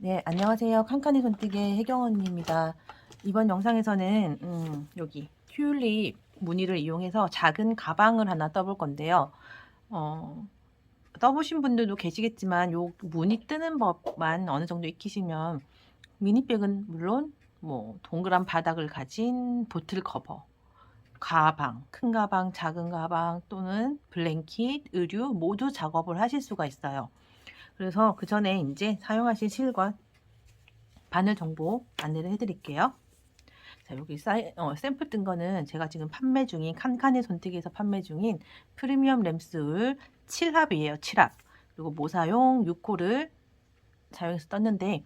네, 안녕하세요. 칸칸이 손뜨개 혜경언니입니다. 이번 영상에서는 여기 튤립 무늬를 이용해서 작은 가방을 하나 떠볼 건데요. 어, 떠보신 분들도 계시겠지만 요 무늬 뜨는 법만 어느 정도 익히시면 미니백은 물론 뭐 동그란 바닥을 가진 보틀 커버, 가방, 큰 가방, 작은 가방 또는 블랭킷, 의류 모두 작업을 하실 수가 있어요. 그래서 그 전에 이제 사용하실 실과 바늘 정보 안내를 해드릴게요. 자, 여기 샘플 뜬 거는 제가 지금 판매 중인 칸칸이 손뜨개에서 판매 중인 프리미엄 램스울 7합이에요. 7합. 그리고 모사용 6호를 사용해서 떴는데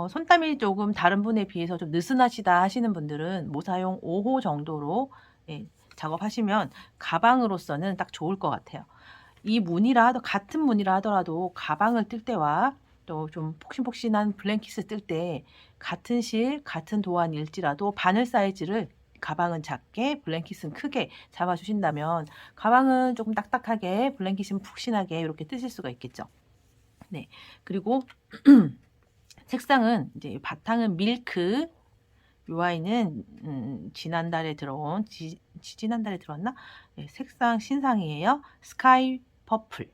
손땀이 조금 다른 분에 비해서 좀 느슨하시다 하시는 분들은 모사용 5호 정도로 작업하시면 가방으로서는 딱 좋을 것 같아요. 이 무늬라 같은 무늬라 하더라도 가방을 뜰 때와 또 좀 폭신폭신한 블랭킷을 뜰 때 같은 실, 같은 도안일지라도 바늘 사이즈를 가방은 작게, 블랭킷은 크게 잡아주신다면 가방은 조금 딱딱하게, 블랭킷은 푹신하게 이렇게 뜨실 수가 있겠죠. 네, 그리고 색상은 이제 바탕은 밀크, 요 아이는 지난달에 들어온 지난달에 들어왔나? 네, 색상 신상이에요. 스카이 퍼플,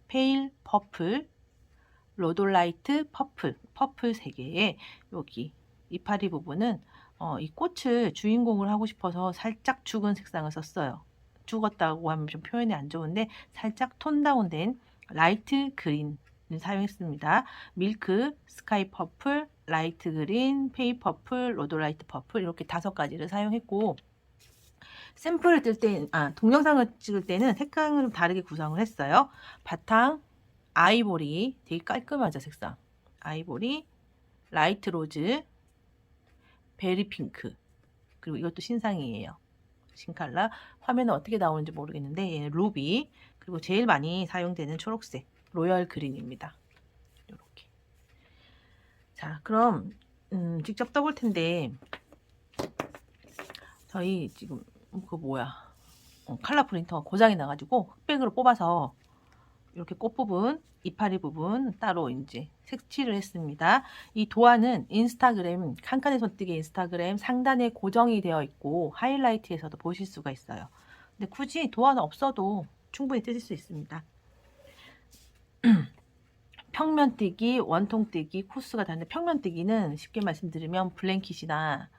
페일 퍼플, 로돌라이트 퍼플, 퍼플 3개에 여기 이파리 부분은 이 꽃을 주인공을 하고 싶어서 살짝 죽은 색상을 썼어요. 죽었다고 하면 좀 표현이 안 좋은데 살짝 톤 다운된 라이트 그린을 사용했습니다. 밀크, 스카이 퍼플, 라이트 그린, 페이 퍼플, 로돌라이트 퍼플 이렇게 5가지를 사용했고 샘플을 뜰 때, 동영상을 찍을 때는 색감을 좀 다르게 구성을 했어요. 바탕, 아이보리, 되게 깔끔하죠, 색상. 아이보리, 라이트 로즈, 베리 핑크. 그리고 이것도 신상이에요. 신칼라. 화면은 어떻게 나오는지 모르겠는데, 얘는 루비. 그리고 제일 많이 사용되는 초록색, 로열 그린입니다. 이렇게. 자, 그럼, 직접 떠볼 텐데, 저희 지금, 칼라 프린터가 고장이 나가지고 흑백으로 뽑아서 이렇게 꽃 부분, 이파리 부분 따로 이제 색칠을 했습니다. 이 도안은 인스타그램, 칸칸이 손뜨개 인스타그램 상단에 고정이 되어 있고 하이라이트에서도 보실 수가 있어요. 근데 굳이 도안 없어도 충분히 뜨실 수 있습니다. 평면뜨기, 원통뜨기 코스가 다른데 평면뜨기는 쉽게 말씀드리면 블랭킷이나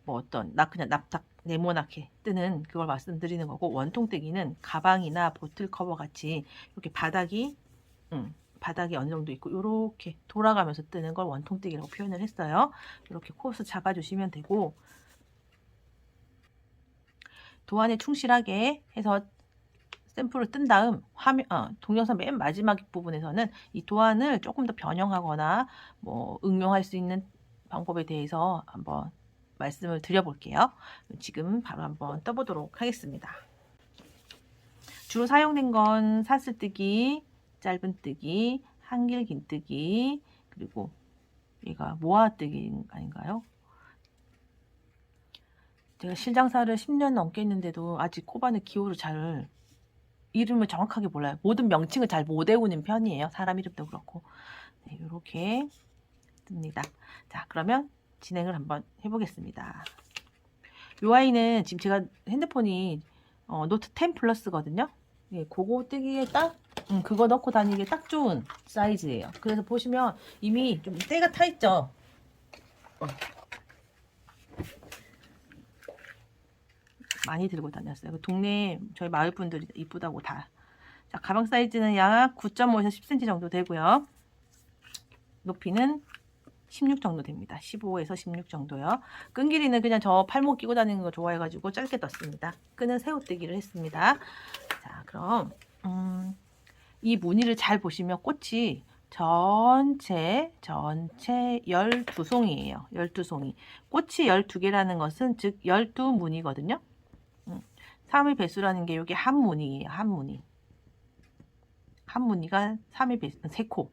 뭐 어떤 그냥 납작 네모나게 뜨는 그걸 말씀드리는 거고 원통뜨기는 가방이나 보틀 커버 같이 이렇게 바닥이 어느 정도 있고 이렇게 돌아가면서 뜨는 걸 원통뜨기라고 표현을 했어요. 이렇게 코스 잡아주시면 되고 도안에 충실하게 해서 샘플을 뜬 다음 동영상 맨 마지막 부분에서는 이 도안을 조금 더 변형하거나 뭐 응용할 수 있는 방법에 대해서 한번 말씀을 드려볼게요. 지금 바로 한번 떠보도록 하겠습니다. 주로 사용된 건 사슬뜨기, 짧은뜨기, 한길 긴뜨기, 그리고 얘가 모아뜨기 아닌가요? 제가 실장사를 10년 넘게 했는데도 아직 코바늘 기호를 이름을 정확하게 몰라요. 모든 명칭을 잘 못 외우는 편이에요. 사람 이름도 그렇고. 네, 이렇게 뜹니다. 자, 그러면 진행을 한번 해보겠습니다. 이 아이는 지금 제가 핸드폰이 노트 10 플러스거든요. 예, 그거 뜨기에 딱 그거 넣고 다니기에 딱 좋은 사이즈예요. 그래서 보시면 이미 좀 때가 타 있죠. 많이 들고 다녔어요. 동네 저희 마을 분들이 이쁘다고 다. 자, 가방 사이즈는 약 9.5에서 10cm 정도 되고요. 높이는 16 정도 됩니다. 15에서 16 정도요. 끈 길이는 그냥 저 팔목 끼고 다니는 거 좋아해가지고 짧게 떴습니다. 끈은 새우뜨기를 했습니다. 자, 그럼 이 무늬를 잘 보시면 꽃이 전체 12송이에요. 12송이. 꽃이 12개라는 것은 즉 12무늬거든요. 3의 배수라는 게 여기 한 무늬예요. 한 무늬. 한 무늬가 3의 배수, 3코.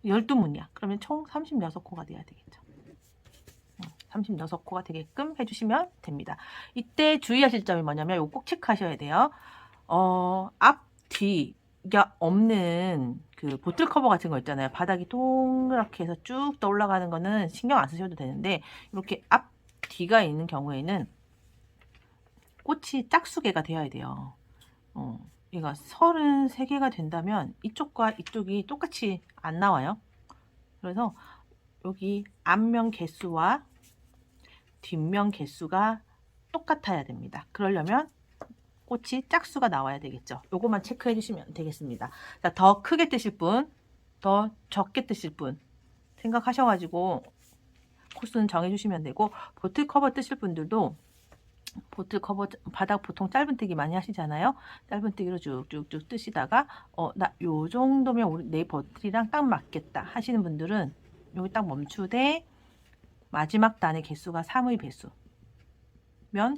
12무늬야. 그러면 총 36코가 돼야 되겠죠. 36코가 되게끔 해주시면 됩니다. 이때 주의하실 점이 뭐냐면 이거 꼭 체크하셔야 돼요. 앞, 뒤 없는 그 보틀 커버 같은 거 있잖아요. 바닥이 동그랗게 해서 쭉 떠올라가는 거는 신경 안 쓰셔도 되는데, 이렇게 앞 뒤가 있는 경우에는 꽃이 짝수개가 되어야 돼요. 얘가 33개가 된다면 이쪽과 이쪽이 똑같이 안 나와요. 그래서 여기 앞면 개수와 뒷면 개수가 똑같아야 됩니다. 그러려면 꽃이 짝수가 나와야 되겠죠. 요것만 체크해 주시면 되겠습니다. 자, 더 크게 뜨실 분, 더 적게 뜨실 분 생각하셔가지고 코스는 정해주시면 되고, 보틀 커버 뜨실 분들도 보틀 커버 바닥 보통 짧은뜨기 많이 하시잖아요. 짧은뜨기로 쭉쭉쭉 뜨시다가 나 요 정도면 우리 내 버틀이랑 딱 맞겠다 하시는 분들은 여기 딱 멈추되 마지막 단의 개수가 3의 배수면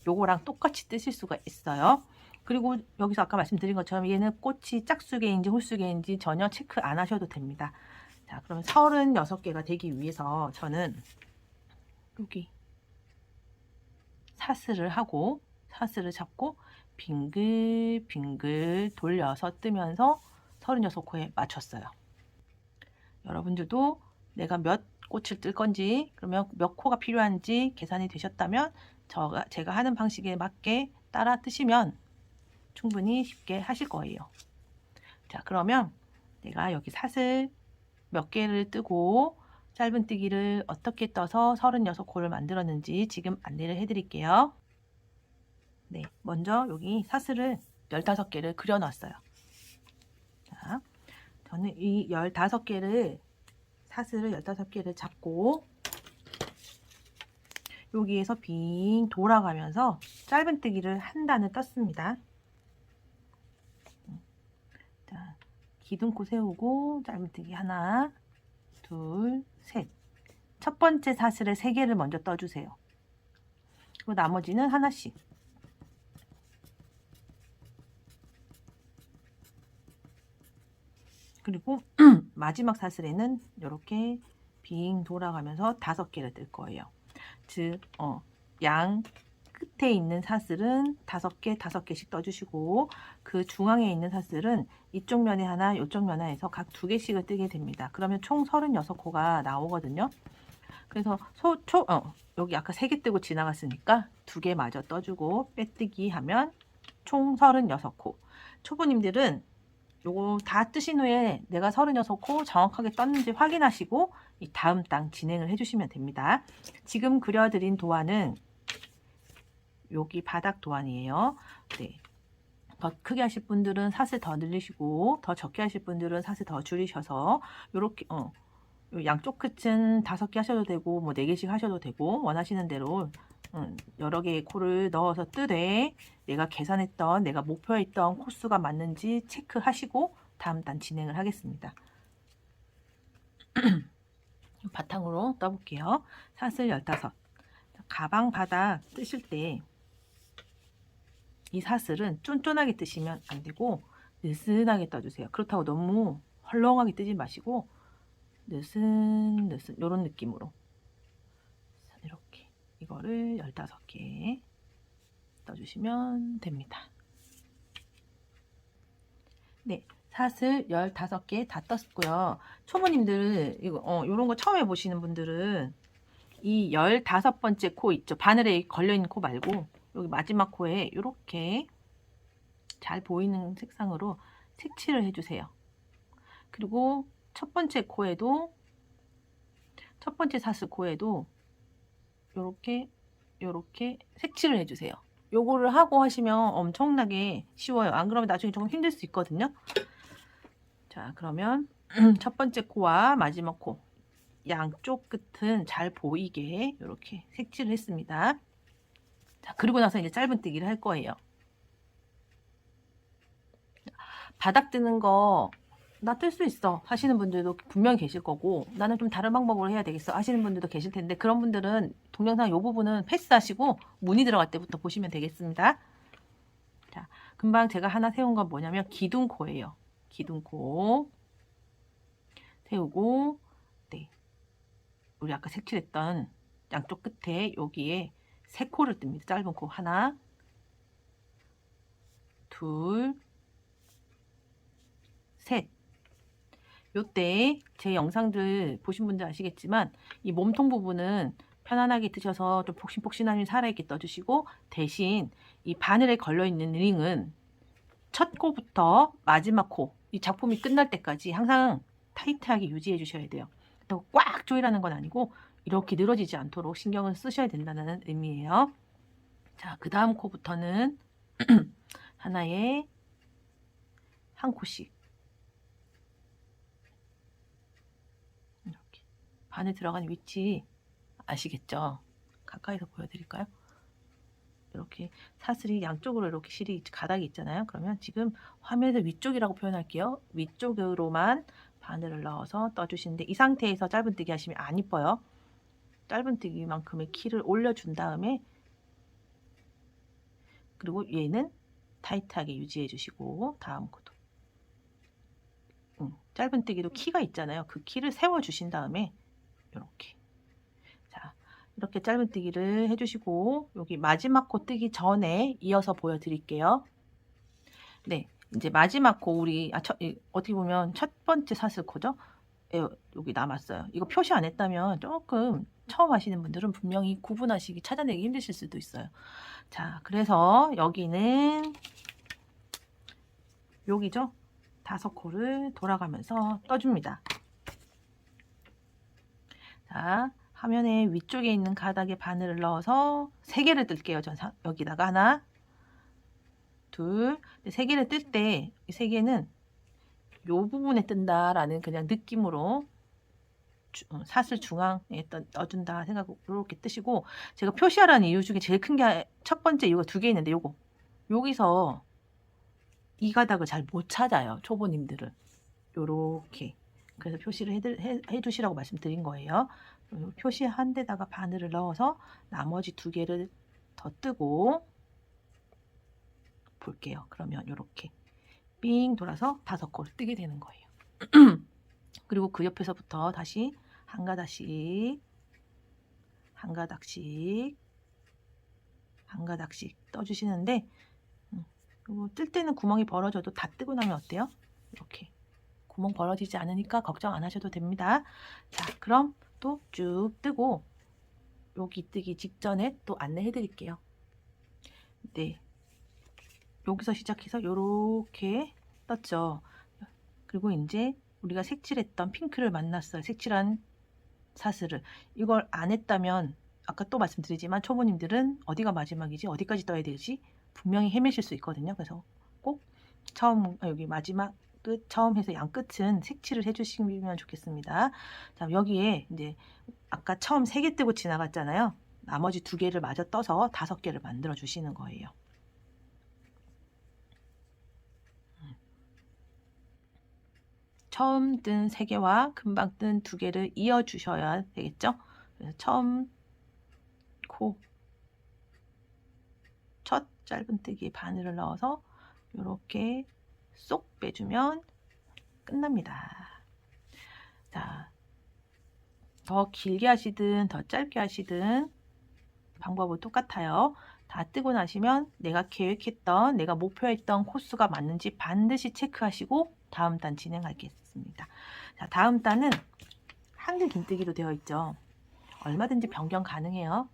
요거랑 똑같이 뜨실 수가 있어요. 그리고 여기서 아까 말씀드린 것처럼 얘는 꽃이 짝수개인지 홀수개인지 전혀 체크 안 하셔도 됩니다. 자, 그러면 36개가 되기 위해서 저는 여기 사슬을 하고 사슬을 잡고 빙글빙글 돌려서 뜨면서 36코에 맞췄어요. 여러분들도 내가 몇 꽃을 뜰 건지, 그러면 몇 코가 필요한지 계산이 되셨다면 제가 하는 방식에 맞게 따라 뜨시면 충분히 쉽게 하실 거예요. 자, 그러면 내가 여기 사슬 몇 개를 뜨고 짧은뜨기를 어떻게 떠서 36코를 만들었는지 지금 안내를 해 드릴게요. 네, 먼저 여기 사슬을 15개를 그려 놨어요. 자, 저는 이 15개를 사슬을 15개를 잡고 여기에서 빙 돌아가면서 짧은뜨기를 한 단을 떴습니다. 자, 기둥코 세우고 짧은뜨기 하나, 둘, 셋. 첫 번째 사슬에 3개를 먼저 떠주세요. 그리고 나머지는 하나씩. 그리고 마지막 사슬에는 이렇게 빙 돌아가면서 5개를 뜰 거예요. 즉, 양 끝에 있는 사슬은 5개, 5개씩 떠주시고, 그 중앙에 있는 사슬은 이쪽 면에 하나, 이쪽 면에 해서 각 2개씩을 뜨게 됩니다. 그러면 총 36코가 나오거든요. 그래서 여기 아까 3개 뜨고 지나갔으니까 2개 마저 떠주고 빼뜨기 하면 총 36코. 초보님들은 요거 다 뜨신 후에 내가 36코 정확하게 떴는지 확인하시고 이 다음 당 진행을 해주시면 됩니다. 지금 그려드린 도안은 여기 바닥 도안이에요. 네. 더 크게 하실 분들은 사슬 더 늘리시고 더 적게 하실 분들은 사슬 더 줄이셔서 요렇게 양쪽 끝은 5개 하셔도 되고 뭐 4개씩 하셔도 되고 원하시는 대로 여러 개의 코를 넣어서 뜨되 내가 계산했던 내가 목표했던 코수가 맞는지 체크하시고 다음 단 진행을 하겠습니다. 바탕으로 떠볼게요. 사슬 15. 가방 바닥 뜨실 때 이 사슬은 쫀쫀하게 뜨시면 안 되고 느슨하게 떠주세요. 그렇다고 너무 헐렁하게 뜨지 마시고 느슨느슨 이런 느낌으로 이렇게 이거를 15개 떠주시면 됩니다. 네, 사슬 15개 다 떴고요. 초보님들 이거 이런 거 처음 해보시는 분들은 이 15번째 코 있죠. 바늘에 걸려있는 코 말고 여기 마지막 코에 이렇게 잘 보이는 색상으로 색칠을 해주세요. 그리고 첫 번째 사슬 코에도 요렇게 색칠을 해주세요. 요거를 하고 하시면 엄청나게 쉬워요. 안 그러면 나중에 조금 힘들 수 있거든요. 자, 그러면 첫 번째 코와 마지막 코 양쪽 끝은 잘 보이게 이렇게 색칠을 했습니다. 자, 그리고 나서 이제 짧은뜨기를 할 거예요. 바닥 뜨는 거 나 뜰 수 있어 하시는 분들도 분명히 계실 거고, 나는 좀 다른 방법으로 해야 되겠어 하시는 분들도 계실 텐데, 그런 분들은 동영상 이 부분은 패스하시고 무늬 들어갈 때부터 보시면 되겠습니다. 자, 금방 제가 하나 세운 건 뭐냐면 기둥코예요. 기둥코 세우고, 네, 우리 아까 색칠했던 양쪽 끝에 여기에 3코를 뜹니다. 짧은 코 하나, 둘, 셋. 요때 제 영상들 보신 분들 아시겠지만 이 몸통 부분은 편안하게 뜨셔서 좀 폭신폭신함이 살아있게 떠주시고, 대신 이 바늘에 걸려있는 링은 첫 코부터 마지막 코, 이 작품이 끝날 때까지 항상 타이트하게 유지해 주셔야 돼요. 또 꽉 조이라는 건 아니고 이렇게 늘어지지 않도록 신경을 쓰셔야 된다는 의미예요. 자, 그 다음 코부터는 하나에 한 코씩 이렇게 바늘 들어가는 위치 아시겠죠? 가까이서 보여드릴까요? 이렇게 사슬이 양쪽으로 이렇게 실이 가닥이 있잖아요. 그러면 지금 화면에서 위쪽이라고 표현할게요. 위쪽으로만 바늘을 넣어서 떠주시는데, 이 상태에서 짧은뜨기 하시면 안 이뻐요. 짧은뜨기만큼의 키를 올려준 다음에, 그리고 얘는 타이트하게 유지해 주시고, 다음 코도 짧은뜨기도 키가 있잖아요. 그 키를 세워 주신 다음에 이렇게, 자, 이렇게 짧은뜨기를 해주시고, 여기 마지막 코 뜨기 전에 이어서 보여드릴게요. 네, 이제 마지막 코 우리 어떻게 보면 첫 번째 사슬코죠. 여기 남았어요. 이거 표시 안 했다면 조금 처음 하시는 분들은 분명히 구분하시기, 찾아내기 힘드실 수도 있어요. 자, 그래서 여기는 여기죠. 5코를 돌아가면서 떠줍니다. 자, 화면에 위쪽에 있는 가닥에 바늘을 넣어서 3개를 뜰게요. 전 여기다가 하나, 둘, 3개를 뜰 때 이 3개는 요 부분에 뜬다라는 그냥 느낌으로 사슬 중앙에 떠준다 생각으로 이렇게 뜨시고, 제가 표시하라는 이유 중에 제일 큰 게 첫 번째 이유가 2개 있는데, 요거 여기서 이 가닥을 잘 못 찾아요, 초보님들은. 요렇게, 그래서 표시를 해두시라고 말씀드린 거예요. 표시한 데다가 바늘을 넣어서 나머지 2개를 더 뜨고 볼게요. 그러면 요렇게 삥 돌아서 5코를 뜨게 되는 거예요. 그리고 그 옆에서부터 다시 한 가닥씩 한 가닥씩 한 가닥씩 떠주시는데, 그리고 뜰 때는 구멍이 벌어져도 다 뜨고 나면 어때요? 이렇게 구멍 벌어지지 않으니까 걱정 안 하셔도 됩니다. 자, 그럼 또 쭉 뜨고 여기 뜨기 직전에 또 안내해 드릴게요. 네, 여기서 시작해서 요렇게 떴죠. 그리고 이제 우리가 색칠했던 핑크를 만났어요. 색칠한 사슬을. 이걸 안 했다면 아까 또 말씀드리지만 초보님들은 어디가 마지막이지, 어디까지 떠야 되지 분명히 헤매실 수 있거든요. 그래서 꼭 처음, 여기 마지막 끝, 처음 해서 양 끝은 색칠을 해주시면 좋겠습니다. 자, 여기에 이제 아까 처음 3개 뜨고 지나갔잖아요. 나머지 2개를 마저 떠서 5개를 만들어 주시는 거예요. 처음 뜬 3개와 금방 뜬 2개를 이어 주셔야 되겠죠. 그래서 처음 코 첫 짧은뜨기에 바늘을 넣어서 이렇게 쏙 빼주면 끝납니다. 자, 더 길게 하시든 더 짧게 하시든 방법은 똑같아요. 다 뜨고 나시면 내가 계획했던, 내가 목표했던 코수가 맞는지 반드시 체크하시고 다음 단 진행하겠습니다. 자, 다음 단은 한글 긴뜨기로 되어 있죠. 얼마든지 변경 가능해요.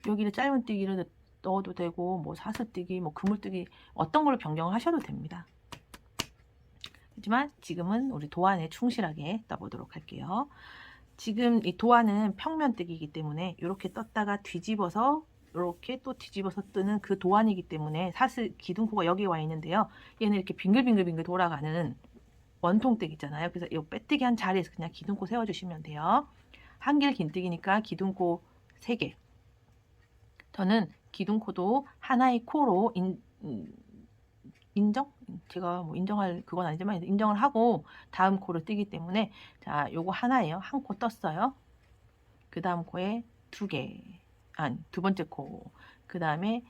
여기를 짧은뜨기를 넣어도 되고, 뭐 사슬뜨기, 뭐 그물뜨기, 어떤 걸로 변경을 하셔도 됩니다. 하지만 지금은 우리 도안에 충실하게 떠보도록 할게요. 지금 이 도안은 평면뜨기이기 때문에 이렇게 떴다가 뒤집어서 이렇게 또 뒤집어서 뜨는 그 도안이기 때문에 사슬 기둥코가 여기 와 있는데요. 얘는 이렇게 빙글빙글빙글 돌아가는 원통뜨기 있잖아요. 그래서 이 빼뜨기 한 자리에서 그냥 기둥코 세워주시면 돼요. 한길 긴뜨기니까 기둥코 3개. 저는 기둥코도 하나의 코로 인정? 제가 뭐 인정할 그건 아니지만 인정을 하고 다음 코를 뜨기 때문에, 자, 요거 하나예요. 한 코 떴어요. 그 다음 코에 2개, 아니 2번째 코, 그 다음에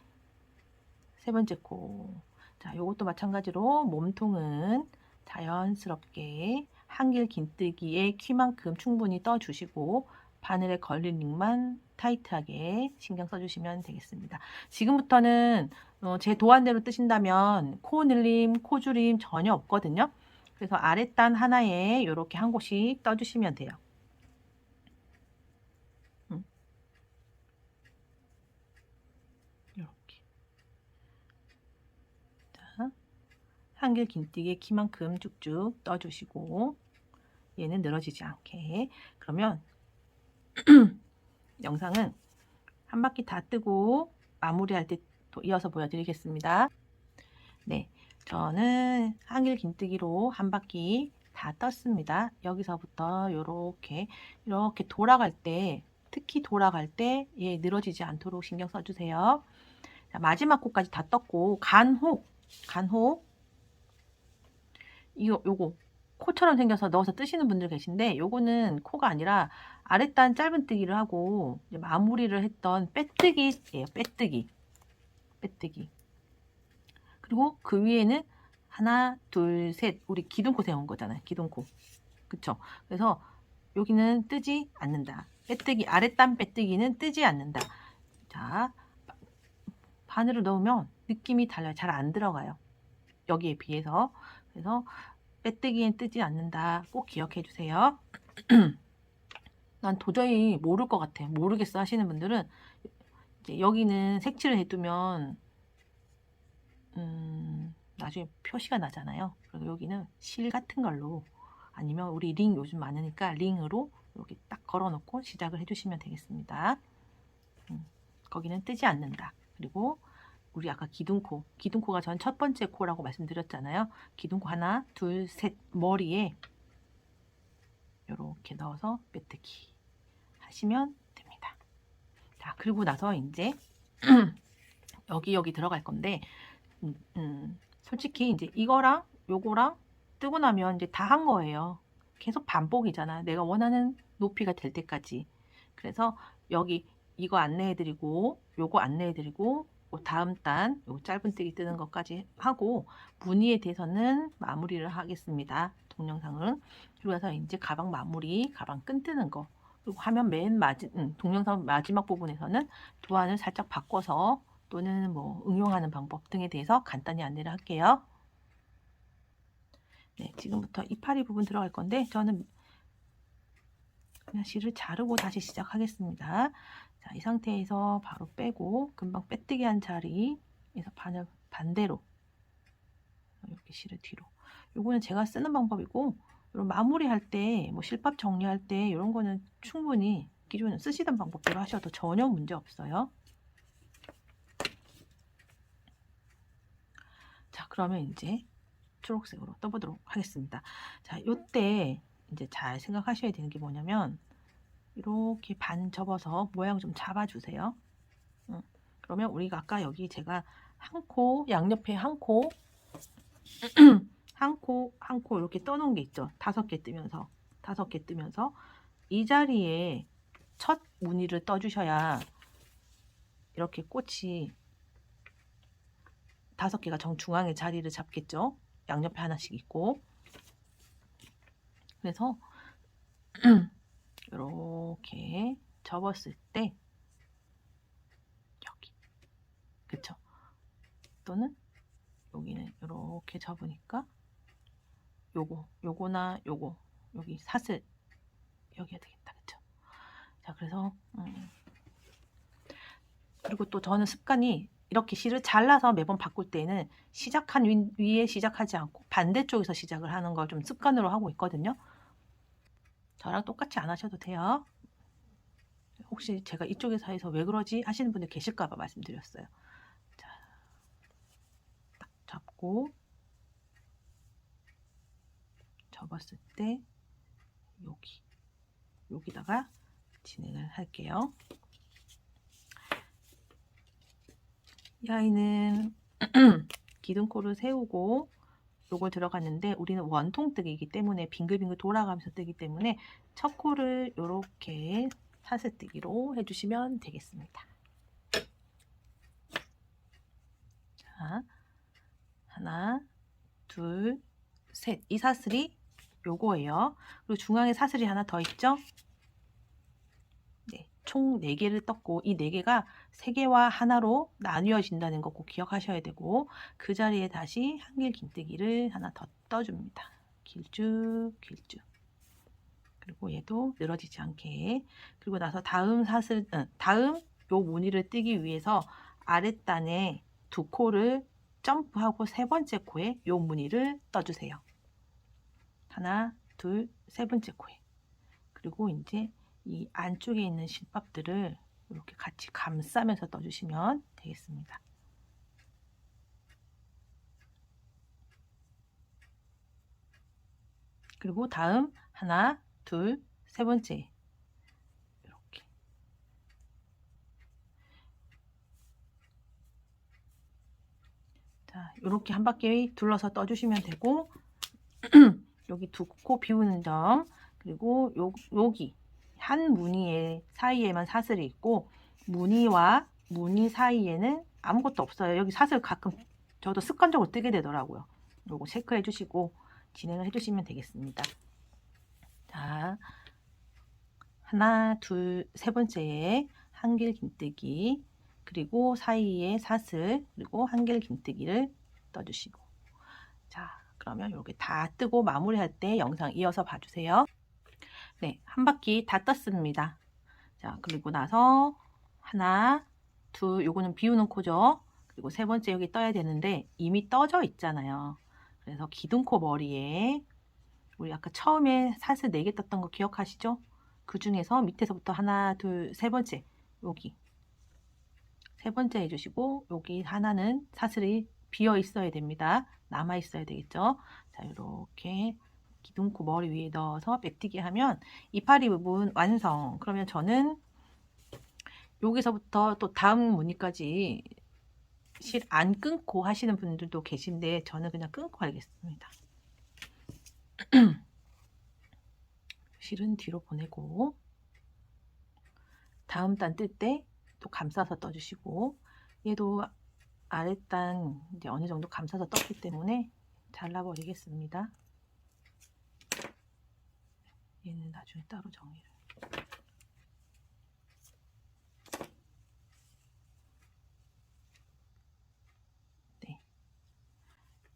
3번째 코. 자, 요것도 마찬가지로 몸통은 자연스럽게 한길 긴뜨기의 키만큼 충분히 떠주시고 바늘에 걸린 링만 타이트하게 신경 써주시면 되겠습니다. 지금부터는 제 도안대로 뜨신다면 코 늘림, 코 줄임 전혀 없거든요. 그래서 아랫단 하나에 이렇게 한 곳씩 떠주시면 돼요. 이렇게. 자, 한길 긴뜨기에 키만큼 쭉쭉 떠주시고 얘는 늘어지지 않게. 그러면 영상은 한 바퀴 다 뜨고 마무리할 때 이어서 보여드리겠습니다. 네, 저는 한길 긴뜨기로 한 바퀴 다 떴습니다. 여기서부터 이렇게 돌아갈 때, 특히 돌아갈 때 얘 늘어지지 않도록 신경 써주세요. 자, 마지막 코까지 다 떴고 간혹 요거 코처럼 생겨서 넣어서 뜨시는 분들 계신데 요거는 코가 아니라 아랫단 짧은뜨기를 하고 이제 마무리를 했던 빼뜨기예요. 빼뜨기. 그리고 그 위에는 하나, 둘, 셋 우리 기둥코 세운 거잖아요. 기둥코. 그쵸? 그래서 여기는 뜨지 않는다. 빼뜨기, 아랫단 빼뜨기는 뜨지 않는다. 자, 바늘을 넣으면 느낌이 달라요. 잘 안 들어가요. 여기에 비해서. 그래서 빼뜨기엔 뜨지 않는다. 꼭 기억해 주세요. 난 도저히 모를 것 같아. 모르겠어 하시는 분들은 이제 여기는 색칠을 해두면 나중에 표시가 나잖아요. 그래서 여기는 실 같은 걸로 아니면 우리 링 요즘 많으니까 링으로 이렇게 딱 걸어 놓고 시작을 해주시면 되겠습니다. 거기는 뜨지 않는다. 그리고 우리 아까 기둥코가 전 첫 번째 코라고 말씀드렸잖아요. 기둥코 하나, 둘, 셋 머리에 이렇게 넣어서 빼뜨기 하시면 됩니다. 자, 그리고 나서 이제 여기 들어갈 건데 솔직히 이제 이거랑 요거랑 뜨고 나면 이제 다 한 거예요. 계속 반복이잖아. 내가 원하는 높이가 될 때까지. 그래서 여기 이거 안내해드리고 요거 안내해드리고 다음 단 요 짧은뜨기 뜨는 것까지 하고 무늬에 대해서는 마무리를 하겠습니다. 동영상은. 그리고 나서 이제 가방 마무리, 가방 끈 뜨는 거. 그리고 화면 동영상 마지막 부분에서는 도안을 살짝 바꿔서 또는 뭐 응용하는 방법 등에 대해서 간단히 안내를 할게요. 네, 지금부터 이파리 부분 들어갈 건데 저는 그냥 실을 자르고 다시 시작하겠습니다. 자, 이 상태에서 바로 빼고 금방 빼뜨기 한 자리에서 반대로 이렇게 실을 뒤로. 요거는 제가 쓰는 방법이고 이런 마무리할 때 뭐 실밥 정리할 때 이런 거는 충분히 기존에 쓰시던 방법대로 하셔도 전혀 문제 없어요. 자, 그러면 이제 초록색으로 떠보도록 하겠습니다. 자, 요때 이제 잘 생각하셔야 되는 게 뭐냐면 이렇게 반 접어서 모양 좀 잡아주세요. 그러면 우리가 아까 여기 제가 한 코, 양옆에 한 코, 한 코 이렇게 떠놓은 게 있죠. 5개 뜨면서 이 자리에 첫 무늬를 떠주셔야 이렇게 꽃이 5개가 정중앙에 자리를 잡겠죠. 양옆에 하나씩 있고. 그래서 이렇게 접었을 때 여기 그쵸? 또는 여기는 이렇게 접으니까 요거나 요거 여기 사슬 여기가 되겠다. 그쵸? 자, 그래서 그리고 또 저는 습관이 이렇게 실을 잘라서 매번 바꿀 때는 시작한 위에 시작하지 않고 반대쪽에서 시작을 하는 걸 좀 습관으로 하고 있거든요. 저랑 똑같이 안 하셔도 돼요. 혹시 제가 이쪽에서 해서 왜 그러지 하시는 분들 계실까봐 말씀드렸어요. 자, 딱 잡고 접었을 때 여기다가 진행을 할게요. 이 아이는 기둥코를 세우고 요걸 들어갔는데 우리는 원통뜨기이기 때문에 빙글빙글 돌아가면서 뜨기 때문에 첫 코를 이렇게 사슬뜨기로 해주시면 되겠습니다. 자, 하나, 둘, 셋. 이 사슬이 요거예요. 그리고 중앙에 사슬이 하나 더 있죠? 네, 총 4개를 떴고 이 4개가 3개와 하나로 나뉘어진다는 거 꼭 기억하셔야 되고 그 자리에 다시 한길 긴뜨기를 하나 더 떠줍니다. 길쭉 길쭉. 그리고 얘도 늘어지지 않게. 그리고 나서 다음 요 무늬를 뜨기 위해서 아랫단에 2코를 점프하고 3번째 코에 요 무늬를 떠주세요. 하나, 둘, 3번째 코에. 그리고 이제 이 안쪽에 있는 실밥들을 이렇게 같이 감싸면서 떠주시면 되겠습니다. 그리고 다음 하나, 둘, 3번째 이렇게. 자, 이렇게 한 바퀴 둘러서 떠주시면 되고 여기 2코 비우는 점 그리고 여기 한 무늬의 사이에만 사슬이 있고 무늬와 무늬 사이에는 아무것도 없어요. 여기 사슬 가끔 저도 습관적으로 뜨게 되더라고요. 요거 체크해 주시고 진행을 해 주시면 되겠습니다. 자, 하나, 둘, 3번째에 한길 긴뜨기 그리고 사이에 사슬 그리고 한길 긴뜨기를 떠주시고 자, 그러면 이렇게 다 뜨고 마무리할 때 영상 이어서 봐주세요. 네, 한 바퀴 다 떴습니다. 자, 그리고 나서 하나, 둘, 요거는 비우는 코죠. 그리고 3번째 여기 떠야 되는데 이미 떠져 있잖아요. 그래서 기둥코 머리에 우리 아까 처음에 사슬 4개 떴던 거 기억하시죠? 그 중에서 밑에서부터 하나, 둘, 3번째 여기 3번째 해주시고 여기 하나는 사슬이 비어 있어야 됩니다. 남아 있어야 되겠죠. 자, 이렇게 기둥코 머리 위에 넣어서 맵뜨기 하면 이파리 부분 완성. 그러면 저는 여기서부터 또 다음 무늬까지 실 안 끊고 하시는 분들도 계신데 저는 그냥 끊고 하겠습니다. 실은 뒤로 보내고 다음 단 뜰 때 또 감싸서 떠주시고 얘도 아랫단 이제 어느 정도 감싸서 떴기 때문에 잘라버리겠습니다. 얘는 나중에 따로 정리를. 네.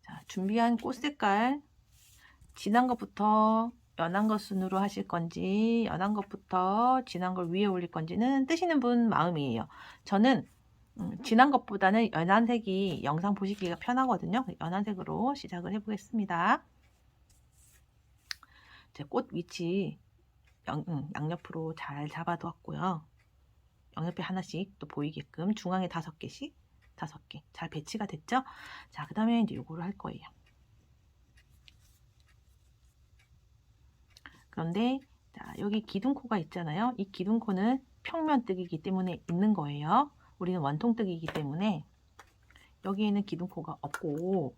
자, 준비한 꽃 색깔 진한 것부터 연한 것 순으로 하실 건지 연한 것부터 진한 걸 위에 올릴 건지는 뜨시는 분 마음이에요. 저는 진한 것보다는 연한 색이 영상 보시기가 편하거든요. 연한 색으로 시작을 해보겠습니다. 제 꽃 위치 양옆으로 잘 잡아두었고요. 양옆에 하나씩 또 보이게끔 중앙에 5개씩 5개 잘 배치가 됐죠? 자, 그 다음에 이제 요거를 할 거예요. 그런데 자, 여기 기둥코가 있잖아요. 이 기둥코는 평면뜨기이기 때문에 있는 거예요. 우리는 원통뜨기이기 때문에 여기에는 기둥코가 없고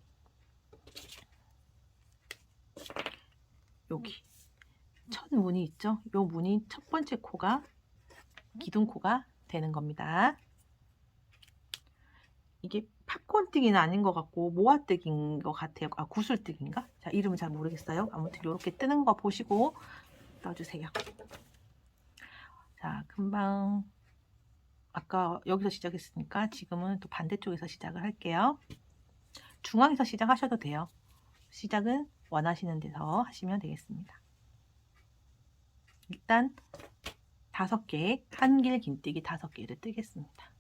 여기 첫 무늬 있죠? 요 무늬 첫 번째 코가 기둥코가 되는 겁니다. 이게 팝콘뜨기는 아닌 것 같고 모아뜨기인 것 같아요. 아, 구슬뜨기인가? 자, 이름은 잘 모르겠어요. 아무튼 이렇게 뜨는 거 보시고 떠주세요. 자, 금방 아까 여기서 시작했으니까 지금은 또 반대쪽에서 시작을 할게요. 중앙에서 시작하셔도 돼요. 시작은 원하시는 데서 하시면 되겠습니다. 일단 5개, 한길 긴뜨기 5개를 뜨겠습니다.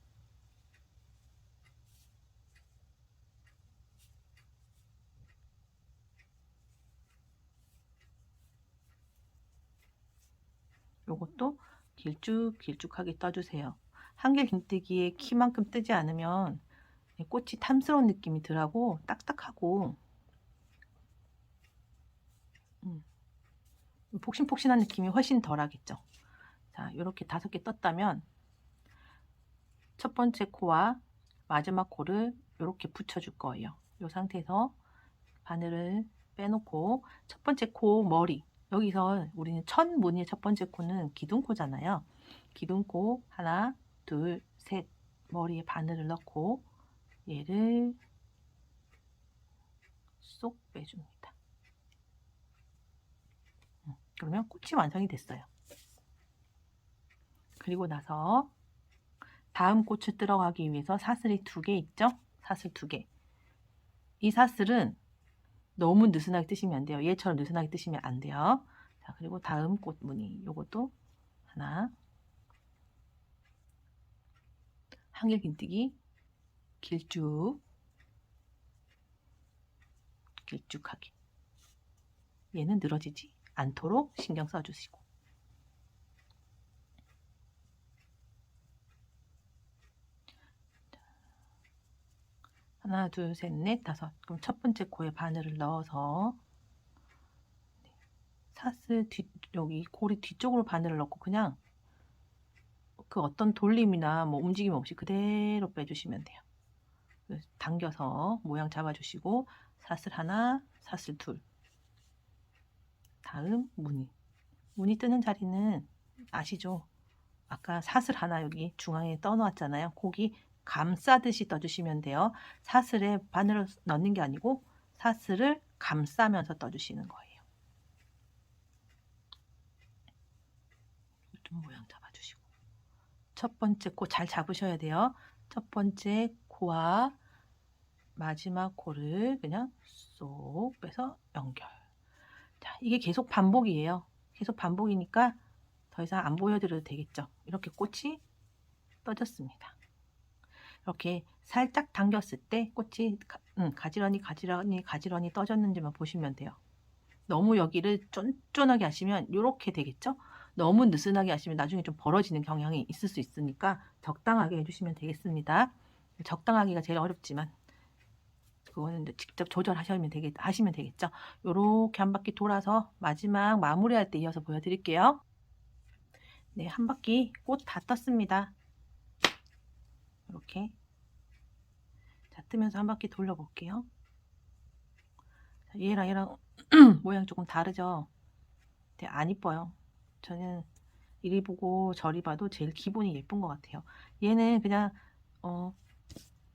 요것도 길쭉길쭉하게 떠주세요. 한길 긴뜨기에 키만큼 뜨지 않으면 꽃이 탐스러운 느낌이 덜하고 딱딱하고 폭신폭신한 느낌이 훨씬 덜하겠죠. 자, 이렇게 5개 떴다면 첫 번째 코와 마지막 코를 이렇게 붙여줄 거예요. 이 상태에서 바늘을 빼놓고 첫 번째 코 머리 여기서 우리는 첫 무늬의 첫 번째 코는 기둥코잖아요. 기둥코 하나, 둘, 셋 머리에 바늘을 넣고 얘를 쏙 빼줍니다. 그러면 꽃이 완성이 됐어요. 그리고 나서 다음 꽃을 들어가기 위해서 사슬이 2개 있죠? 사슬 2개. 이 사슬은 너무 느슨하게 뜨시면 안 돼요. 얘처럼 느슨하게 뜨시면 안 돼요. 자, 그리고 다음 꽃 무늬. 요것도 하나. 한길 긴뜨기. 길쭉하게. 얘는 늘어지지 않도록 신경 써주시고. 하나, 둘, 셋, 넷, 다섯. 그럼 첫 번째 코에 바늘을 넣어서 사슬 여기 고리 뒤쪽으로 바늘을 넣고 그냥 그 어떤 돌림이나 뭐 움직임 없이 그대로 빼주시면 돼요. 당겨서 모양 잡아주시고 사슬 하나, 사슬 둘. 다음 무늬 뜨는 자리는 아시죠? 아까 사슬 하나 여기 중앙에 떠놓았잖아요. 거기 감싸듯이 떠주시면 돼요. 사슬에 바늘을 넣는 게 아니고 사슬을 감싸면서 떠주시는 거예요. 좀 모양 잡아주시고 첫 번째 코 잘 잡으셔야 돼요. 첫 번째 코와 마지막 코를 그냥 쏙 빼서 연결. 자, 이게 계속 반복이에요. 계속 반복이니까 더 이상 안 보여드려도 되겠죠. 이렇게 꽃이 떠졌습니다. 이렇게 살짝 당겼을 때 꽃이 가지런히 떠졌는지만 보시면 돼요. 너무 여기를 쫀쫀하게 하시면 이렇게 되겠죠. 너무 느슨하게 하시면 나중에 좀 벌어지는 경향이 있을 수 있으니까 적당하게 해주시면 되겠습니다. 적당하기가 제일 어렵지만 그거는 직접 조절하시면 되겠죠. 이렇게 한 바퀴 돌아서 마지막 마무리할 때 이어서 보여드릴게요. 네, 한 바퀴 꽃 다 떴습니다. 이렇게 자, 뜨면서 한 바퀴 돌려볼게요. 자, 얘랑 모양 조금 다르죠? 근데 안 이뻐요. 저는 이리 보고 저리 봐도 제일 기본이 예쁜 것 같아요. 얘는 그냥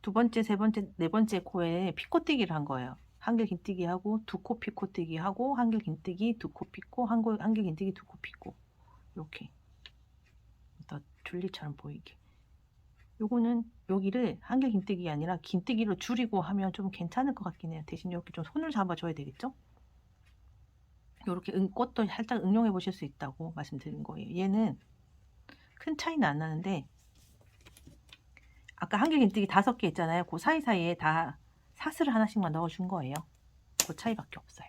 두 번째, 세 번째, 네 번째 코에 피코뜨기를 한 거예요. 한길 긴뜨기 하고 두 코 피코뜨기 하고 한길 긴뜨기 두 코 피코 한길 긴뜨기 두 코 피코 이렇게 더 줄리처럼 보이게. 요거는 여기를 한길 긴뜨기 아니라 긴뜨기로 줄이고 하면 좀 괜찮을 것 같긴 해요. 대신 이렇게 좀 손을 잡아줘야 되겠죠? 이렇게 꽃도 살짝 응용해 보실 수 있다고 말씀드린 거예요. 얘는 큰 차이는 안 나는데 아까 한길 긴뜨기 5개 있잖아요. 그 사이사이에 다 사슬을 하나씩만 넣어준 거예요. 그 차이밖에 없어요.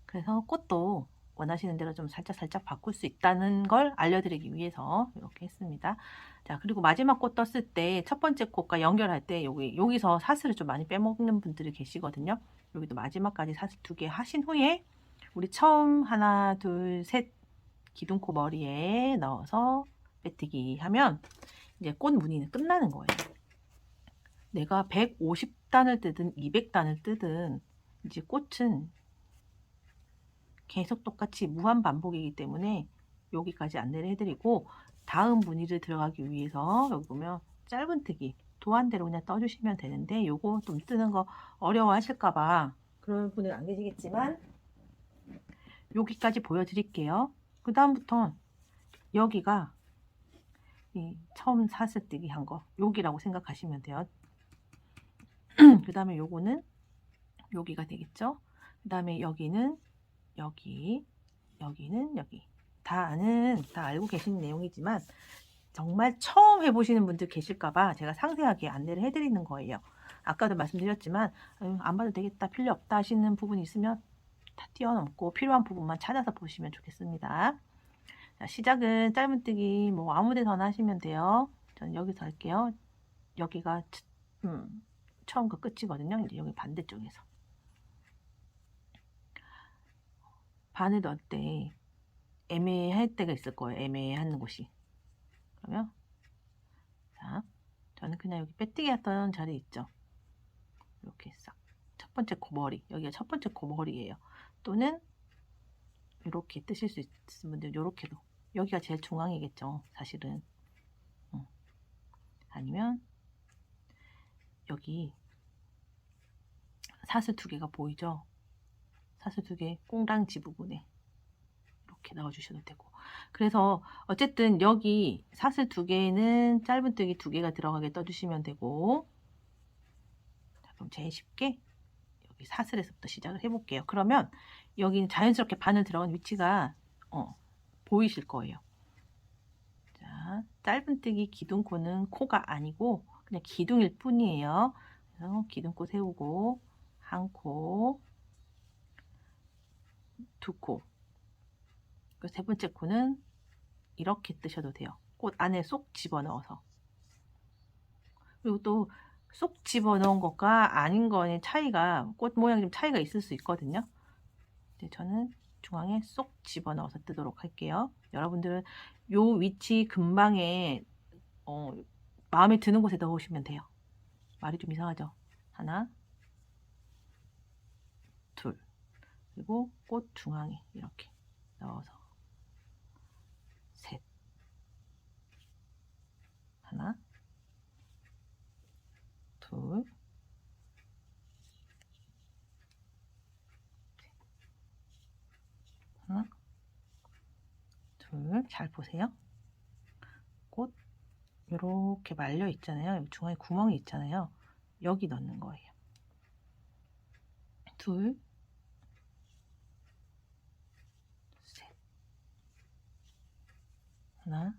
그래서 꽃도 원하시는 대로 좀 살짝 바꿀 수 있다는 걸 알려드리기 위해서 이렇게 했습니다. 자, 그리고 마지막 꽃 떴을 때 첫 번째 꽃과 연결할 때 여기서 사슬을 좀 많이 빼먹는 분들이 계시거든요. 여기도 마지막까지 사슬 2개 하신 후에 우리 처음 하나, 둘, 셋 기둥코 머리에 넣어서 빼뜨기 하면 이제 꽃 무늬는 끝나는 거예요. 내가 150단을 뜨든 200단을 뜨든 이제 꽃은 계속 똑같이 무한 반복이기 때문에 여기까지 안내를 해드리고 다음 무늬를 들어가기 위해서 여기 보면 짧은뜨기 도안대로 그냥 떠주시면 되는데 요거 좀 뜨는 거 어려워 하실까봐 그런 분은 안 계시겠지만 여기까지 보여드릴게요. 그 다음부터 여기가 처음 사슬뜨기 한 거 여기라고 생각하시면 돼요. 그 다음에 요거는 여기가 되겠죠. 그 다음에 여기는 여기는 여기 다 알고 계시는 내용이지만 정말 처음 해보시는 분들 계실까봐 제가 상세하게 안내를 해드리는 거예요. 아까도 말씀드렸지만 안 봐도 되겠다 필요 없다 하시는 부분이 있으면 다 뛰어넘고 필요한 부분만 찾아서 보시면 좋겠습니다. 자, 시작은 짧은뜨기 뭐 아무 데서나 하시면 돼요. 저는 여기서 할게요. 여기가 처음과 끝이거든요. 이제 여기 반대쪽에서 바늘 넣을 때 애매할 때가 있을 거예요. 애매한 곳이. 그러면 자, 저는 그냥 여기 빼뜨기 했던 자리 있죠. 이렇게 싹 첫 번째 코머리 여기가 첫 번째 코머리예요. 또는 이렇게 뜨실 수 있는 분들 이렇게도 여기가 제일 중앙이겠죠. 사실은 아니면 여기 사슬 2개가 보이죠. 사슬 2개 꽁랑지 부분에 이렇게 넣어주셔도 되고 그래서 어쨌든 여기 사슬 2개에는 짧은뜨기 2개가 들어가게 떠주시면 되고, 자, 그럼 제일 쉽게 여기 사슬에서부터 시작을 해볼게요. 그러면 여기는 자연스럽게 바늘 들어간 위치가 보이실 거예요. 자, 짧은뜨기 기둥코는 코가 아니고 그냥 기둥일 뿐이에요. 그래서 기둥코 세우고 한 코, 두 코. 그 세 번째 코는 이렇게 뜨셔도 돼요. 꽃 안에 쏙 집어넣어서. 그리고 또 쏙 집어넣은 것과 아닌 거의 차이가, 꽃 모양이 좀 차이가 있을 수 있거든요. 이제 저는 중앙에 쏙 집어넣어서 뜨도록 할게요. 여러분들은 요 위치 근방에 마음에 드는 곳에 넣으시면 돼요. 말이 좀 이상하죠? 하나, 둘, 그리고 꽃 중앙에 이렇게 넣어서 셋, 하나, 둘, 하나, 둘. 잘 보세요. 꽃 이렇게 말려 있잖아요. 중앙에 구멍이 있잖아요. 여기 넣는 거예요. 둘, 셋, 하나,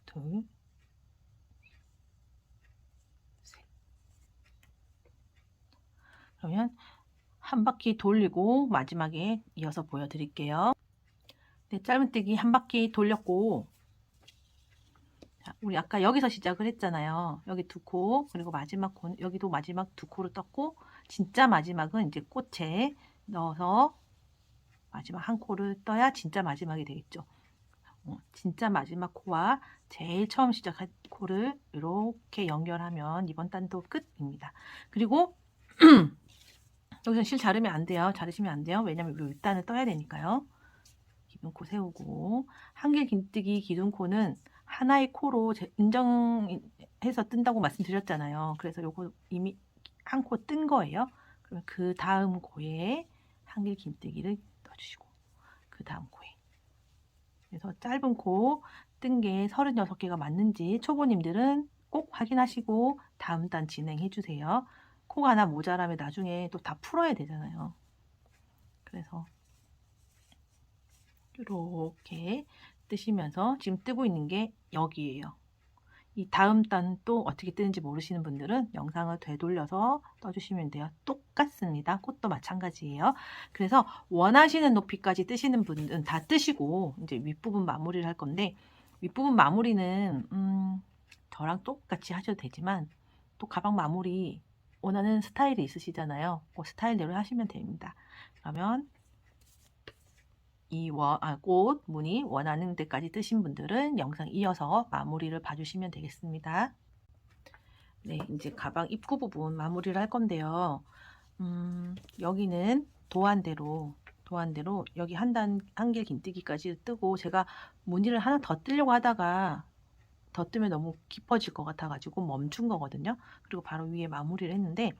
둘, 셋. 그러면 한 바퀴 돌리고 마지막에 이어서 보여드릴게요. 네, 짧은뜨기 한 바퀴 돌렸고, 자, 우리 아까 여기서 시작을 했잖아요. 여기 두 코, 그리고 마지막 코, 여기도 마지막 두 코를 떴고, 진짜 마지막은 이제 꽃에 넣어서 마지막 한 코를 떠야 진짜 마지막이 되겠죠. 진짜 마지막 코와 제일 처음 시작한 코를 이렇게 연결하면 이번 단도 끝입니다. 그리고 여기서 실 자르면 안 돼요. 자르시면 안 돼요. 왜냐면 우리 윗단을 떠야 되니까요. 기둥코 세우고, 한길 긴뜨기 기둥코는 하나의 코로 인정해서 뜬다고 말씀드렸잖아요. 그래서 요거 이미 한 코 뜬 거예요. 그러면 그 다음 코에 한길 긴뜨기를 넣어주시고, 그 다음 코에. 그래서 짧은 코 뜬 게 36개가 맞는지 초보님들은 꼭 확인하시고 다음 단 진행해 주세요. 코가 하나 모자라면 나중에 또 다 풀어야 되잖아요. 그래서 이렇게 뜨시면서 지금 뜨고 있는 게 여기에요. 이 다음 단 또 어떻게 뜨는지 모르시는 분들은 영상을 되돌려서 떠주시면 돼요. 똑같습니다. 꽃도 마찬가지예요. 그래서 원하시는 높이까지 뜨시는 분들은 다 뜨시고 이제 윗부분 마무리를 할 건데, 윗부분 마무리는 저랑 똑같이 하셔도 되지만 또 가방 마무리 원하는 스타일이 있으시잖아요. 그 스타일대로 하시면 됩니다. 그러면 이 꽃 무늬 원하는 데까지 뜨신 분들은 영상 이어서 마무리를 봐주시면 되겠습니다. 네, 이제 가방 입구 부분 마무리를 할 건데요. 여기는 도안대로 여기 한길 긴뜨기까지 뜨고, 제가 무늬를 하나 더 뜨려고 하다가 더 뜨면 너무 깊어질 것 같아 가지고 멈춘 거거든요. 그리고 바로 위에 마무리를 했는데,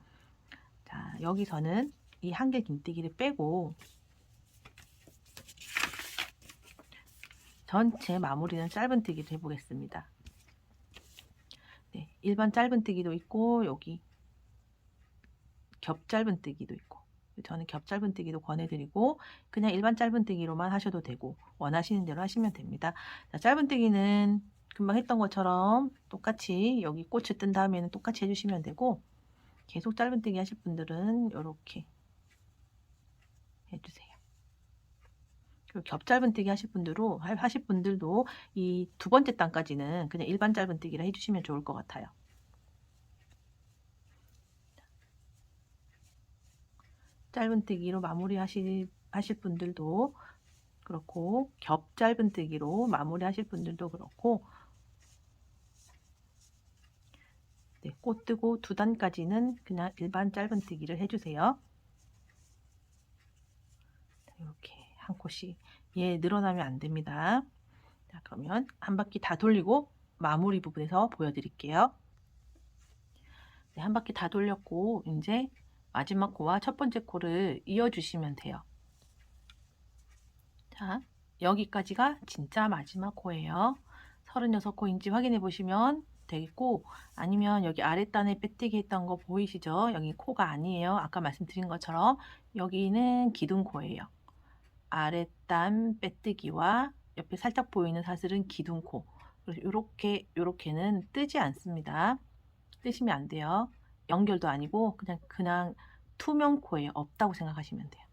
자, 여기서는 이 한길 긴뜨기를 빼고 전체 마무리는 짧은뜨기를 해보겠습니다. 네, 일반 짧은뜨기도 있고 여기 겹 짧은뜨기도 있고, 저는 겹 짧은뜨기도 권해드리고 그냥 일반 짧은뜨기로만 하셔도 되고 원하시는 대로 하시면 됩니다. 자, 짧은뜨기는 금방 했던 것처럼 똑같이 여기 꽃을 뜬 다음에는 똑같이 해주시면 되고, 계속 짧은뜨기 하실 분들은 이렇게 해주세요. 겹 짧은뜨기 하실 분들도 이 두 번째 단까지는 그냥 일반 짧은뜨기를 해주시면 좋을 것 같아요. 짧은뜨기로 마무리 하실 분들도 그렇고, 겹 짧은뜨기로 마무리 하실 분들도 그렇고, 네, 꽃 뜨고 두 단까지는 그냥 일반 짧은뜨기를 해주세요. 이렇게 한 콧씩, 얘 늘어나면 안 됩니다. 자, 그러면 한 바퀴 다 돌리고 마무리 부분에서 보여드릴게요. 네, 한 바퀴 다 돌렸고 이제 마지막 코와 첫 번째 코를 이어주시면 돼요. 자, 여기까지가 진짜 마지막 코예요. 36코인지 확인해 보시면 되겠고, 아니면 여기 아랫단에 빼뜨기 했던 거 보이시죠? 여기 코가 아니에요. 아까 말씀드린 것처럼 여기는 기둥코예요. 아랫단 빼뜨기와 옆에 살짝 보이는 사슬은 기둥코. 그래서 요렇게는 뜨지 않습니다. 뜨시면 안 돼요. 연결도 아니고 그냥 투명 코예요. 없다고 생각하시면 돼요.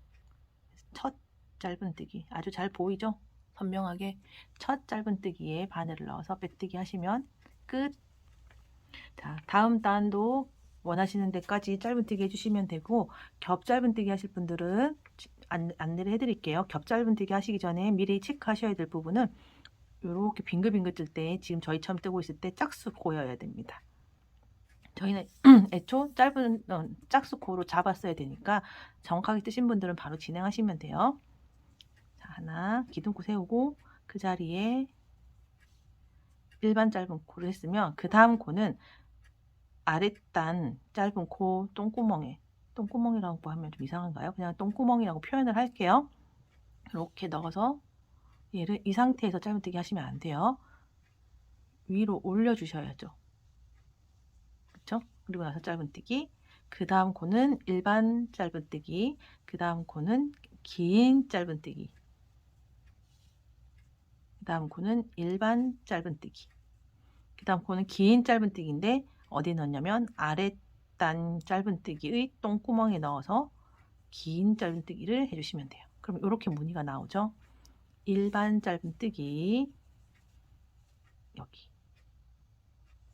첫 짧은뜨기 아주 잘 보이죠? 선명하게 첫 짧은뜨기에 바늘을 넣어서 빼뜨기 하시면 끝. 자, 다음 단도 원하시는 데까지 짧은뜨기 해주시면 되고, 겹 짧은뜨기 하실 분들은 안내를 해드릴게요. 겹 짧은뜨기 하시기 전에 미리 체크하셔야 될 부분은 이렇게 빙글빙글 뜰 때, 지금 저희처럼 뜨고 있을 때 짝수코여야 됩니다. 저희는 애초 짧은 짝수코로 잡았어야 되니까 정확하게 뜨신 분들은 바로 진행하시면 돼요. 자, 하나 기둥코 세우고 그 자리에 일반 짧은 코를 했으면 그 다음 코는 아랫단 짧은 코 똥구멍이라고 하면 좀 이상한가요? 그냥 똥구멍이라고 표현을 할게요. 이렇게 넣어서 얘를 이 상태에서 짧은뜨기 하시면 안 돼요. 위로 올려주셔야죠. 그렇죠? 그리고 나서 짧은뜨기. 그 다음 코는 일반 짧은뜨기. 그 다음 코는 긴 짧은뜨기. 그 다음 코는 일반 짧은뜨기. 그 다음 코는 긴 짧은뜨기인데 어디 넣냐면 아랫단 짧은뜨기의 똥구멍에 넣어서 긴 짧은뜨기를 해주시면 돼요. 그럼 이렇게 무늬가 나오죠. 일반 짧은뜨기, 여기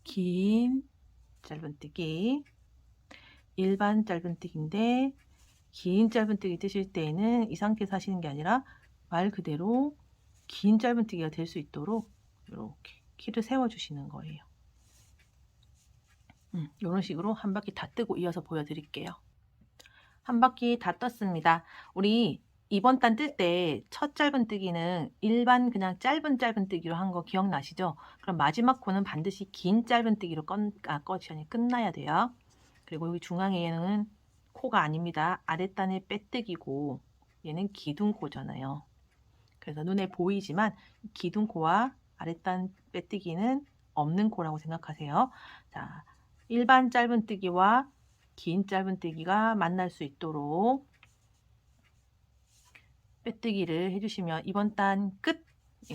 긴 짧은뜨기, 일반 짧은뜨기인데 긴 짧은뜨기 뜨실 때에는 이 상태에서 하시는 게 아니라 말 그대로 긴 짧은뜨기가 될 수 있도록 이렇게 키를 세워주시는 거예요. 이런 식으로 한 바퀴 다 뜨고 이어서 보여드릴게요. 한 바퀴 다 떴습니다. 우리 이번 단 뜰 때 첫 짧은뜨기는 일반 그냥 짧은뜨기로 한 거 기억나시죠? 그럼 마지막 코는 반드시 긴 짧은뜨기로 끝나야 돼요. 그리고 여기 중앙에는 코가 아닙니다. 아랫단의 빼뜨기고 얘는 기둥코잖아요. 그래서 눈에 보이지만 기둥코와 아랫단 빼뜨기는 없는 코라고 생각하세요. 자, 일반 짧은뜨기와 긴 짧은뜨기가 만날 수 있도록 빼뜨기를 해주시면 이번 단 끝!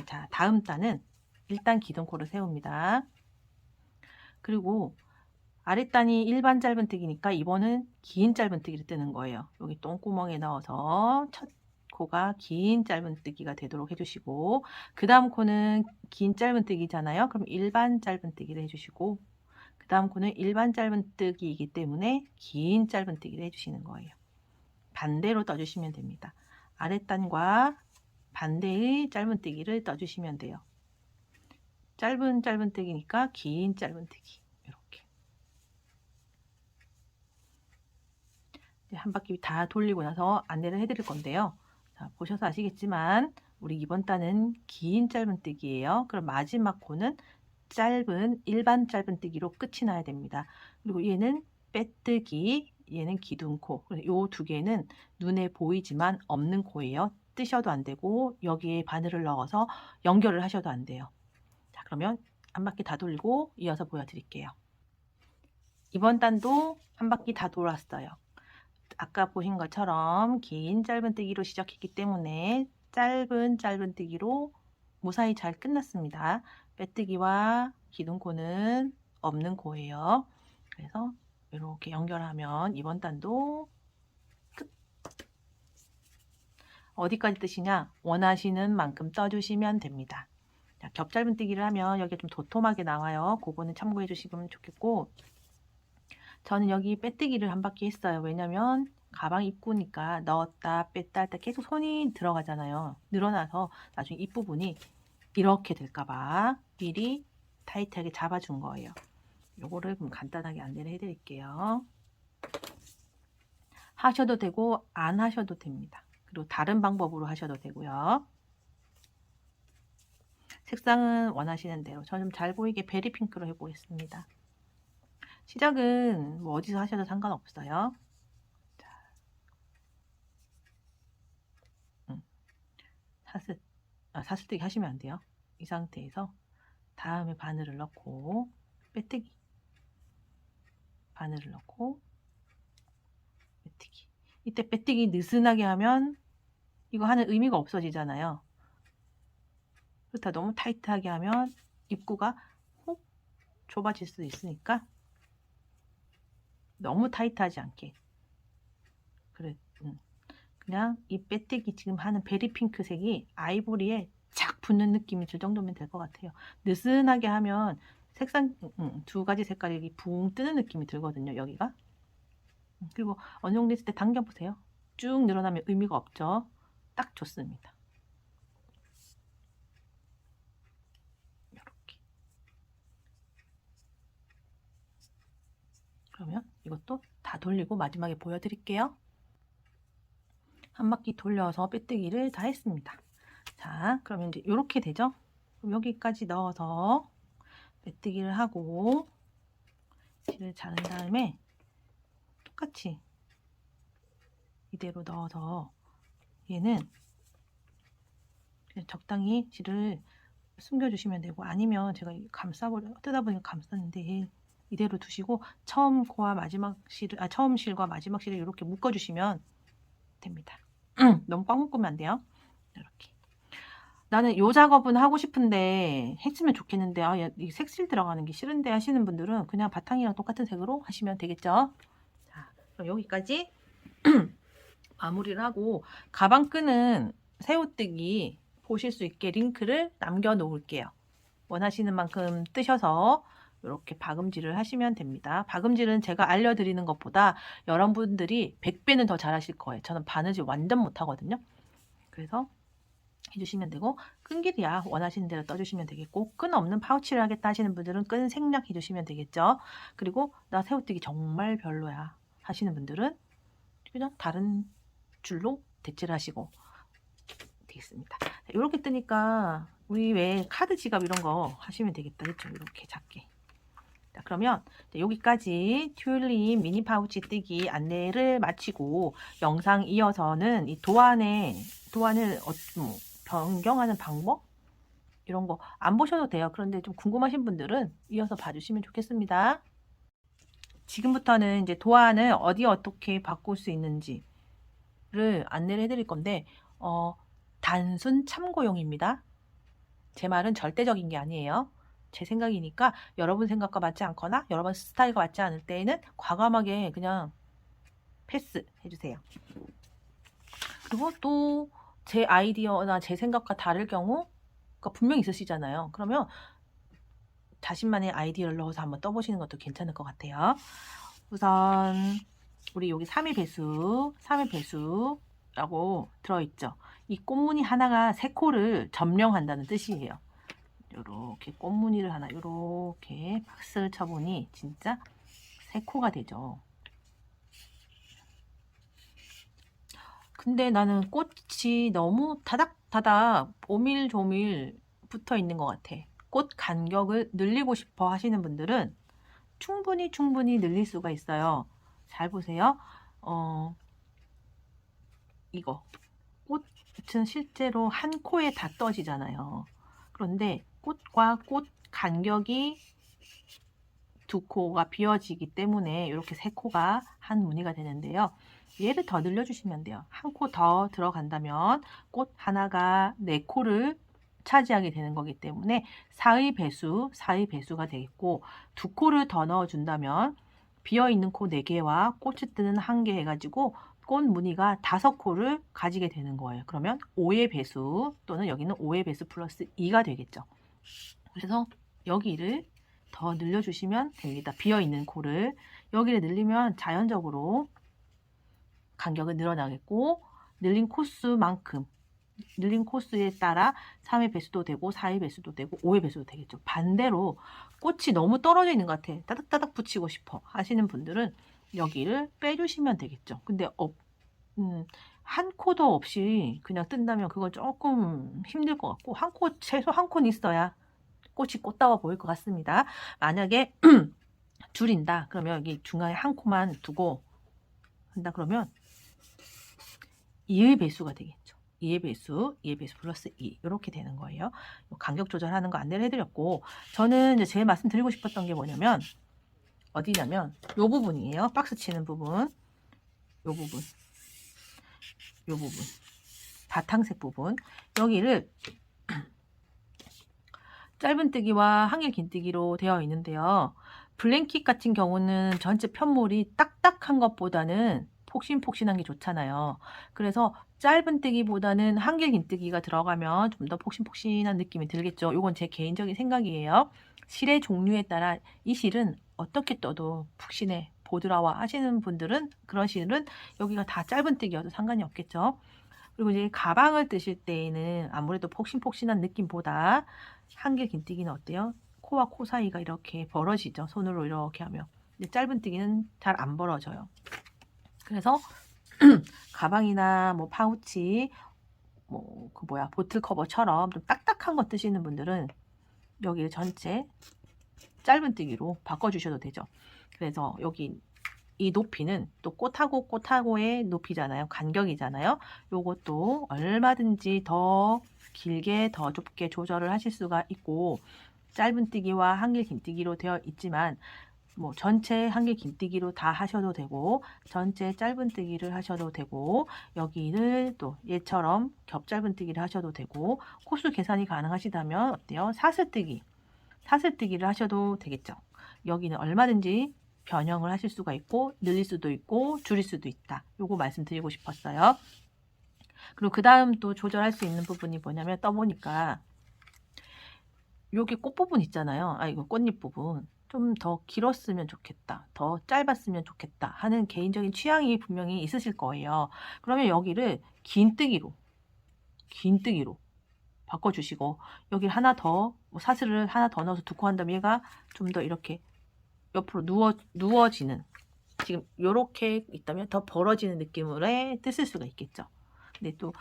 자, 다음 단은 일단 기둥코를 세웁니다. 그리고 아랫단이 일반 짧은뜨기니까 이번은 긴 짧은뜨기를 뜨는 거예요. 여기 똥구멍에 넣어서 첫 코가 긴 짧은뜨기가 되도록 해주시고, 그 다음 코는 긴 짧은뜨기잖아요. 그럼 일반 짧은뜨기를 해주시고, 그 다음 코는 일반 짧은뜨기이기 때문에 긴 짧은뜨기를 해주시는 거예요. 반대로 떠주시면 됩니다. 아랫단과 반대의 짧은뜨기를 떠주시면 돼요. 짧은 짧은뜨기니까 긴 짧은뜨기. 이렇게 한 바퀴 다 돌리고 나서 안내를 해드릴 건데요. 자, 보셔서 아시겠지만 우리 이번 단은 긴 짧은뜨기예요. 그럼 마지막 코는 짧은 일반 짧은뜨기로 끝이 나야 됩니다. 그리고 얘는 빼뜨기, 얘는 기둥코. 이 두 개는 눈에 보이지만 없는 코예요. 뜨셔도 안 되고 여기에 바늘을 넣어서 연결을 하셔도 안 돼요. 자, 그러면 한 바퀴 다 돌리고 이어서 보여드릴게요. 이번 단도 한 바퀴 다 돌았어요. 아까 보신 것처럼 긴 짧은뜨기로 시작했기 때문에 짧은뜨기로 무사히 잘 끝났습니다. 빼뜨기와 기둥코는 없는 코예요. 그래서 이렇게 연결하면 이번 단도 끝. 어디까지 뜨시냐? 원하시는 만큼 떠주시면 됩니다. 자, 겹 짧은뜨기를 하면 여기가 좀 도톰하게 나와요. 그거는 참고해 주시면 좋겠고, 저는 여기 빼뜨기를 한 바퀴 했어요. 왜냐면 가방 입구니까 넣었다 뺐다 할 때 계속 손이 들어가잖아요. 늘어나서 나중에 입부분이 이렇게 될까봐 미리 타이트하게 잡아준 거예요. 요거를 그럼 간단하게 안내를 해드릴게요. 하셔도 되고 안 하셔도 됩니다. 그리고 다른 방법으로 하셔도 되고요. 색상은 원하시는 대로 저 좀 잘 보이게 베리 핑크로 해보겠습니다. 시작은 뭐 어디서 하셔도 상관없어요. 자, 사슬 사슬뜨기 하시면 안 돼요. 이 상태에서 다음에 바늘을 넣고 빼뜨기, 바늘을 넣고 빼뜨기. 이때 빼뜨기 느슨하게 하면 이거 하는 의미가 없어지잖아요. 그렇다 너무 타이트하게 하면 입구가 혹 좁아질 수도 있으니까 너무 타이트하지 않게. 그래, 그냥 이 빼뜨기 지금 하는 베리 핑크색이 아이보리에 착 붙는 느낌이 들 정도면 될 것 같아요. 느슨하게 하면 색상 두 가지 색깔이 붕 뜨는 느낌이 들거든요. 여기가. 그리고 어느 정도 했을 때 당겨보세요. 쭉 늘어나면 의미가 없죠. 딱 좋습니다. 이렇게. 그러면 이것도 다 돌리고 마지막에 보여드릴게요. 한 바퀴 돌려서 빼뜨기를 다 했습니다. 자, 그러면 이제 이렇게 되죠? 그럼 여기까지 넣어서 빼뜨기를 하고 실을 자른 다음에 똑같이 이대로 넣어서 얘는 그냥 적당히 실을 숨겨주시면 되고, 아니면 제가 뜯다 보니까 감쌌는데 이대로 두시고 처음 실과 마지막 실을 이렇게 묶어주시면 됩니다. 너무 꽉 묶으면 안 돼요. 이렇게. 나는 이 작업은 하고 싶은데 했으면 좋겠는데 이 색실 들어가는 게 싫은데 하시는 분들은 그냥 바탕이랑 똑같은 색으로 하시면 되겠죠. 자, 그럼 여기까지 마무리를 하고 가방끈은 새우뜨기 보실 수 있게 링크를 남겨 놓을게요. 원하시는 만큼 뜨셔서 이렇게 박음질을 하시면 됩니다. 박음질은 제가 알려드리는 것보다 여러분들이 100배는 더 잘하실 거예요. 저는 바느질 완전 못하거든요. 그래서 해주시면 되고, 끈 길이야 원하시는 대로 떠주시면 되겠고, 끈 없는 파우치를 하겠다 하시는 분들은 끈 생략 해주시면 되겠죠. 그리고 나 새우뜨기 정말 별로야 하시는 분들은 그냥 다른 줄로 대체를 하시고 되겠습니다. 이렇게 뜨니까 우리 왜 카드 지갑 이런 거 하시면 되겠다. 그렇죠? 이렇게 작게. 자, 그러면 여기까지 튤립 미니 파우치 뜨기 안내를 마치고 영상 이어서는 이 도안을 변경하는 방법 이런 거 안 보셔도 돼요. 그런데 좀 궁금하신 분들은 이어서 봐주시면 좋겠습니다. 지금부터는 이제 도안을 어떻게 바꿀 수 있는지를 안내를 해드릴 건데 단순 참고용입니다. 제 말은 절대적인 게 아니에요. 제 생각이니까 여러분 생각과 맞지 않거나 여러분 스타일과 맞지 않을 때에는 과감하게 그냥 패스 해주세요. 그리고 또 제 아이디어나 제 생각과 다를 경우가 분명히 있으시잖아요. 그러면 자신만의 아이디어를 넣어서 한번 떠보시는 것도 괜찮을 것 같아요. 우선 우리 여기 3의 배수라고 들어있죠. 이 꽃무늬 하나가 3코를 점령한다는 뜻이에요. 요렇게 꽃무늬를 하나 요렇게 박스를 쳐보니 진짜 3코가 되죠. 근데 나는 꽃이 너무 다닥다닥 오밀조밀 붙어 있는 것 같아. 꽃 간격을 늘리고 싶어 하시는 분들은 충분히 늘릴 수가 있어요. 잘 보세요. 이거 꽃은 실제로 한 코에 다 떠지잖아요. 그런데 꽃과 꽃 간격이 2코가 비어지기 때문에 이렇게 3코가 한 무늬가 되는데요. 얘를 더 늘려주시면 돼요. 한 코 더 들어간다면 꽃 하나가 4코를 차지하게 되는 거기 때문에 4의 배수가 되겠고, 2코를 더 넣어준다면 비어있는 코 4개와 꽃이 뜨는 1개 해가지고 꽃 무늬가 5코를 가지게 되는 거예요. 그러면 5의 배수 또는 여기는 5의 배수 플러스 2가 되겠죠. 그래서 여기를 더 늘려주시면 됩니다. 비어있는 코를 여기를 늘리면 자연적으로 간격은 늘어나겠고, 늘린 코스에 따라 3의 배수도 되고 4의 배수도 되고 5의 배수도 되겠죠. 반대로 꽃이 너무 떨어져 있는 것 같아, 따닥따닥 붙이고 싶어 하시는 분들은 여기를 빼주시면 되겠죠. 근데 한 코도 없이 그냥 뜬다면 그건 조금 힘들 것 같고, 최소 한 코는 있어야 꽃이 꽃다워 보일 것 같습니다. 만약에 줄인다 그러면 여기 중간에 한 코만 두고 한다 그러면 2의 배수가 되겠죠. 2의 배수, 2의 배수 플러스 2 이렇게 되는 거예요. 간격 조절하는 거 안내를 해드렸고, 저는 이제 제일 말씀드리고 싶었던 게 뭐냐면 어디냐면 요 부분이에요. 박스 치는 부분, 요 부분, 요 부분, 바탕색 부분, 여기를 짧은뜨기와 한길 긴뜨기로 되어 있는데요. 블랭킷 같은 경우는 전체 편물이 딱딱한 것보다는 폭신폭신한 게 좋잖아요. 그래서 짧은뜨기보다는 한길 긴뜨기가 들어가면 좀 더 폭신폭신한 느낌이 들겠죠. 이건 제 개인적인 생각이에요. 실의 종류에 따라 이 실은 어떻게 떠도 푹신해, 보드라와 하시는 분들은, 그런 실은 여기가 다 짧은뜨기여도 상관이 없겠죠. 그리고 이제 가방을 뜨실 때에는 아무래도 폭신폭신한 느낌보다 한길 긴뜨기는 어때요? 코와 코 사이가 이렇게 벌어지죠. 손으로 이렇게 하면. 근데 짧은뜨기는 잘 안 벌어져요. 그래서 가방이나 뭐 파우치, 뭐 그 뭐야 보틀 커버처럼 좀 딱딱한 거 뜨시는 분들은 여기 전체 짧은뜨기로 바꿔주셔도 되죠. 그래서 여기 이 높이는 또 꽃하고 꽃하고의 높이잖아요. 간격이잖아요. 요것도 얼마든지 더 길게 더 좁게 조절을 하실 수가 있고, 짧은뜨기와 한길 긴뜨기로 되어 있지만 뭐 전체 한길 긴뜨기로 다 하셔도 되고 전체 짧은뜨기를 하셔도 되고, 여기를 또 얘처럼 겹 짧은뜨기를 하셔도 되고, 코수 계산이 가능하시다면 어때요? 사슬뜨기를 하셔도 되겠죠. 여기는 얼마든지 변형을 하실 수가 있고 늘릴 수도 있고 줄일 수도 있다. 요거 말씀드리고 싶었어요. 그리고 그 다음 또 조절할 수 있는 부분이 뭐냐면, 떠보니까 여기 꽃부분 있잖아요. 이거 꽃잎 부분 좀 더 길었으면 좋겠다, 더 짧았으면 좋겠다 하는 개인적인 취향이 분명히 있으실 거예요. 그러면 여기를 긴뜨기로 바꿔주시고, 여기 하나 더 사슬을 하나 더 넣어서 두코 한 다음에 얘가 좀 더 이렇게 옆으로 누워지는, 지금 이렇게 있다면 더 벌어지는 느낌으로 뜯을 수가 있겠죠. 근데 또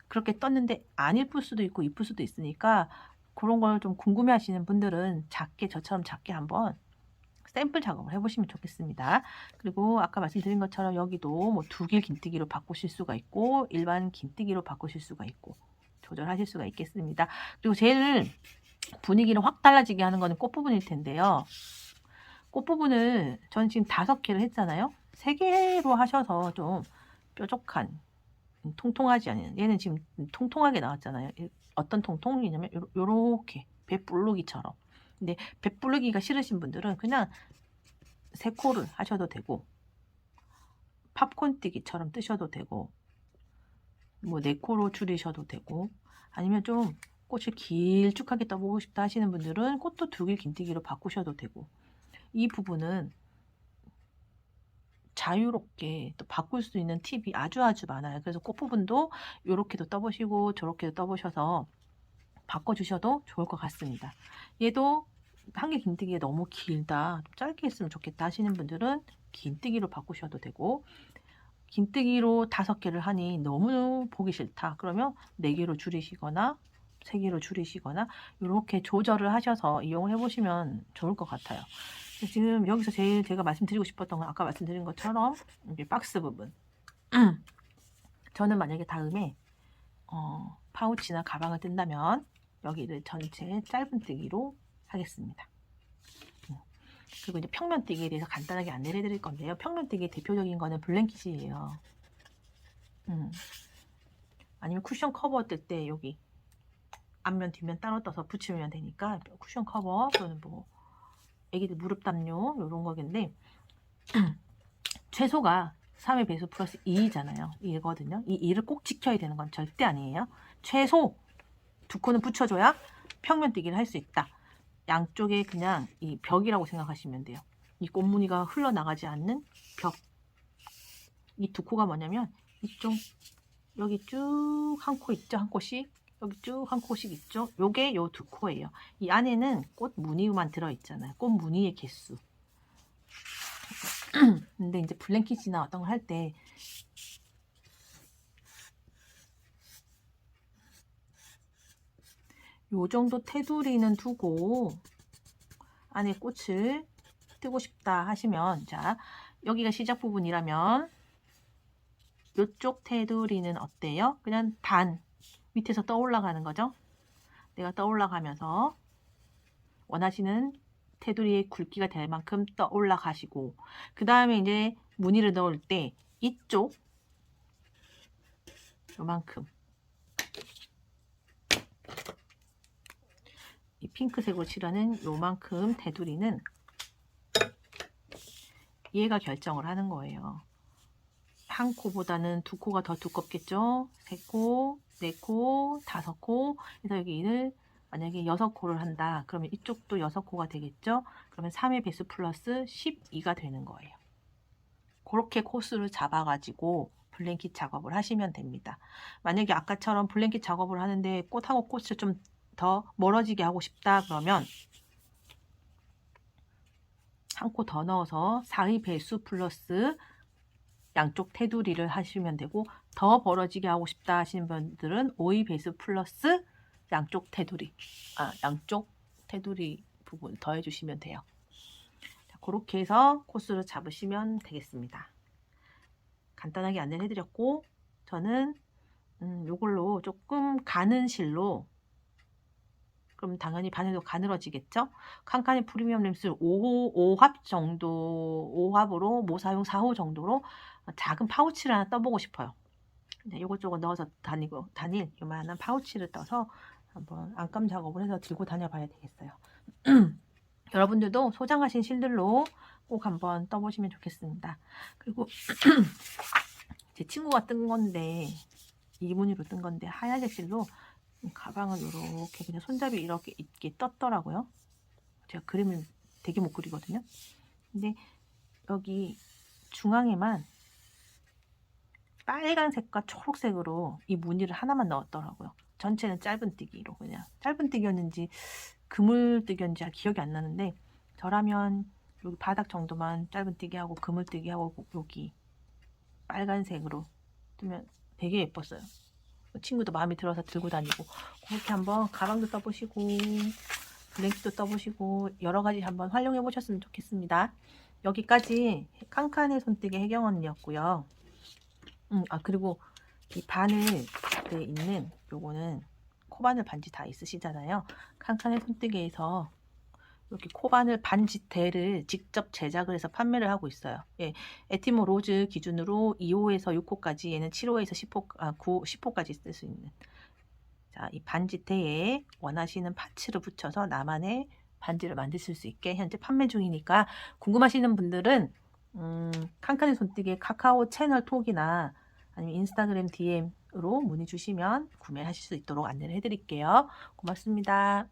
그렇게 떴는데 안 이쁠 수도 있고 이쁠 수도 있으니까, 그런 걸 좀 궁금해 하시는 분들은 저처럼 작게 한번 샘플 작업을 해보시면 좋겠습니다. 그리고 아까 말씀드린 것처럼 여기도 뭐 두길 긴뜨기로 바꾸실 수가 있고 일반 긴뜨기로 바꾸실 수가 있고 조절하실 수가 있겠습니다. 그리고 제일 분위기를 확 달라지게 하는 거는 꽃 부분일 텐데요. 꽃 부분을 저는 지금 5개를 했잖아요. 3개로 하셔서 좀 뾰족한, 통통하지 않은, 얘는 지금 통통하게 나왔잖아요. 어떤 통통이냐면 요렇게 배불르기처럼. 근데 배불르기가 싫으신 분들은 그냥 3코를 하셔도 되고, 팝콘 뜨기처럼 뜨셔도 되고, 뭐 4코로 줄이셔도 되고, 아니면 좀 꽃을 길쭉하게 떠보고 싶다 하시는 분들은 꽃도 두길 긴뜨기로 바꾸셔도 되고, 이 부분은 자유롭게 또 바꿀 수 있는 팁이 아주 많아요. 그래서 꽃 부분도 이렇게도 떠보시고 저렇게도 떠보셔서 바꿔주셔도 좋을 것 같습니다. 얘도 한길 긴뜨기가 너무 길다, 짧게 했으면 좋겠다 하시는 분들은 긴뜨기로 바꾸셔도 되고, 긴뜨기로 5개를 하니 너무 보기 싫다 그러면 4개로 줄이시거나 3개로 줄이시거나 이렇게 조절을 하셔서 이용을 해보시면 좋을 것 같아요. 지금 여기서 제일 제가 말씀드리고 싶었던 건 아까 말씀드린 것처럼 이게 박스 부분. 저는 만약에 다음에 파우치나 가방을 뜬다면 여기를 전체 짧은뜨기로 하겠습니다. 그리고 이제 평면뜨기에 대해서 간단하게 안내를 해드릴 건데요. 평면뜨기의 대표적인 거는 블랭킷이에요. 아니면 쿠션 커버 뜰 때 여기 앞면 뒷면 따로 떠서 붙이면 되니까 쿠션 커버, 또는 뭐 애기들 무릎 담요 이런 거겠는데 최소가 3의 배수 플러스 2잖아요. 2거든요. 이 2를 꼭 지켜야 되는 건 절대 아니에요. 최소 2코는 붙여줘야 평면뜨기를 할 수 있다. 양쪽에 그냥 이 벽이라고 생각하시면 돼요. 이 꽃무늬가 흘러나가지 않는 벽. 이 2코가 뭐냐면 이쪽 여기 쭉 한 코 있죠. 한 코씩. 여기 쭉 한 코씩 있죠. 요게 요 2코예요. 이 안에는 꽃 무늬만 들어있잖아요. 꽃 무늬의 개수. 근데 이제 블랭킷이나 어떤 걸 할 때 요 정도 테두리는 두고 안에 꽃을 뜨고 싶다 하시면, 자, 여기가 시작 부분이라면 요쪽 테두리는 어때요? 그냥 밑에서 떠올라가는 거죠. 내가 떠올라가면서 원하시는 테두리의 굵기가 될 만큼 떠올라가시고, 그 다음에 이제 무늬를 넣을 때 이쪽 요만큼, 이 핑크색으로 칠하는 요만큼 테두리는 얘가 결정을 하는 거예요. 한 코보다는 두 코가 더 두껍겠죠? 세 코, 네 코, 다섯 코. 그래서 여기를 만약에 6코를 한다. 그러면 이쪽도 6코가 되겠죠? 그러면 3의 배수 플러스 12가 되는 거예요. 그렇게 코스를 잡아가지고 블랭킷 작업을 하시면 됩니다. 만약에 아까처럼 블랭킷 작업을 하는데 꽃하고 꽃을 좀 더 멀어지게 하고 싶다 그러면 한 코 더 넣어서 4의 배수 플러스 양쪽 테두리를 하시면 되고, 더 벌어지게 하고 싶다 하시는 분들은 5의 배수 플러스 양쪽 테두리, 양쪽 테두리 부분 더해 주시면 돼요. 자, 그렇게 해서 코스를 잡으시면 되겠습니다. 간단하게 안내를 해드렸고, 저는 요걸로 조금 가는 실로, 그럼 당연히 바늘도 가늘어지겠죠? 칸칸이 프리미엄 램스 5합 정도, 5합으로 모사용 4호 정도로 작은 파우치를 하나 떠보고 싶어요. 요것저것 넣어서 다닐 요만한 파우치를 떠서 한번 안감 작업을 해서 들고 다녀봐야 되겠어요. 여러분들도 소장하신 실들로 꼭 한번 떠보시면 좋겠습니다. 그리고 제 친구가 뜬 건데, 이 무늬로 뜬 건데 하얀색 실로 가방을 이렇게 그냥 손잡이 이렇게 있게 떴더라고요. 제가 그림을 되게 못 그리거든요. 근데 여기 중앙에만 빨간색과 초록색으로 이 무늬를 하나만 넣었더라고요. 전체는 짧은뜨기로, 그냥 짧은뜨기였는지 그물뜨기였는지 기억이 안 나는데, 저라면 여기 바닥 정도만 짧은뜨기하고 그물뜨기하고 여기 빨간색으로 뜨면 되게 예뻤어요. 친구도 마음에 들어서 들고 다니고, 그렇게 한번 가방도 떠보시고 블랭킷도 떠보시고 여러 가지 한번 활용해 보셨으면 좋겠습니다. 여기까지 칸칸의 손뜨개 혜경 언니였고요. 그리고 이 바늘에 있는 요거는 코바늘 반지 다 있으시잖아요. 칸칸의 손뜨개에서 이렇게 코바늘 반지대를 직접 제작을 해서 판매를 하고 있어요. 예, 에티모 로즈 기준으로 2호에서 6호까지, 얘는 7호에서 10호까지 쓸 수 있는, 자, 이 반지대에 원하시는 파츠를 붙여서 나만의 반지를 만드실 수 있게 현재 판매 중이니까, 궁금하시는 분들은 칸칸의 손뜨개 카카오 채널 톡이나 아니면 인스타그램 DM으로 문의 주시면 구매하실 수 있도록 안내를 해드릴게요. 고맙습니다.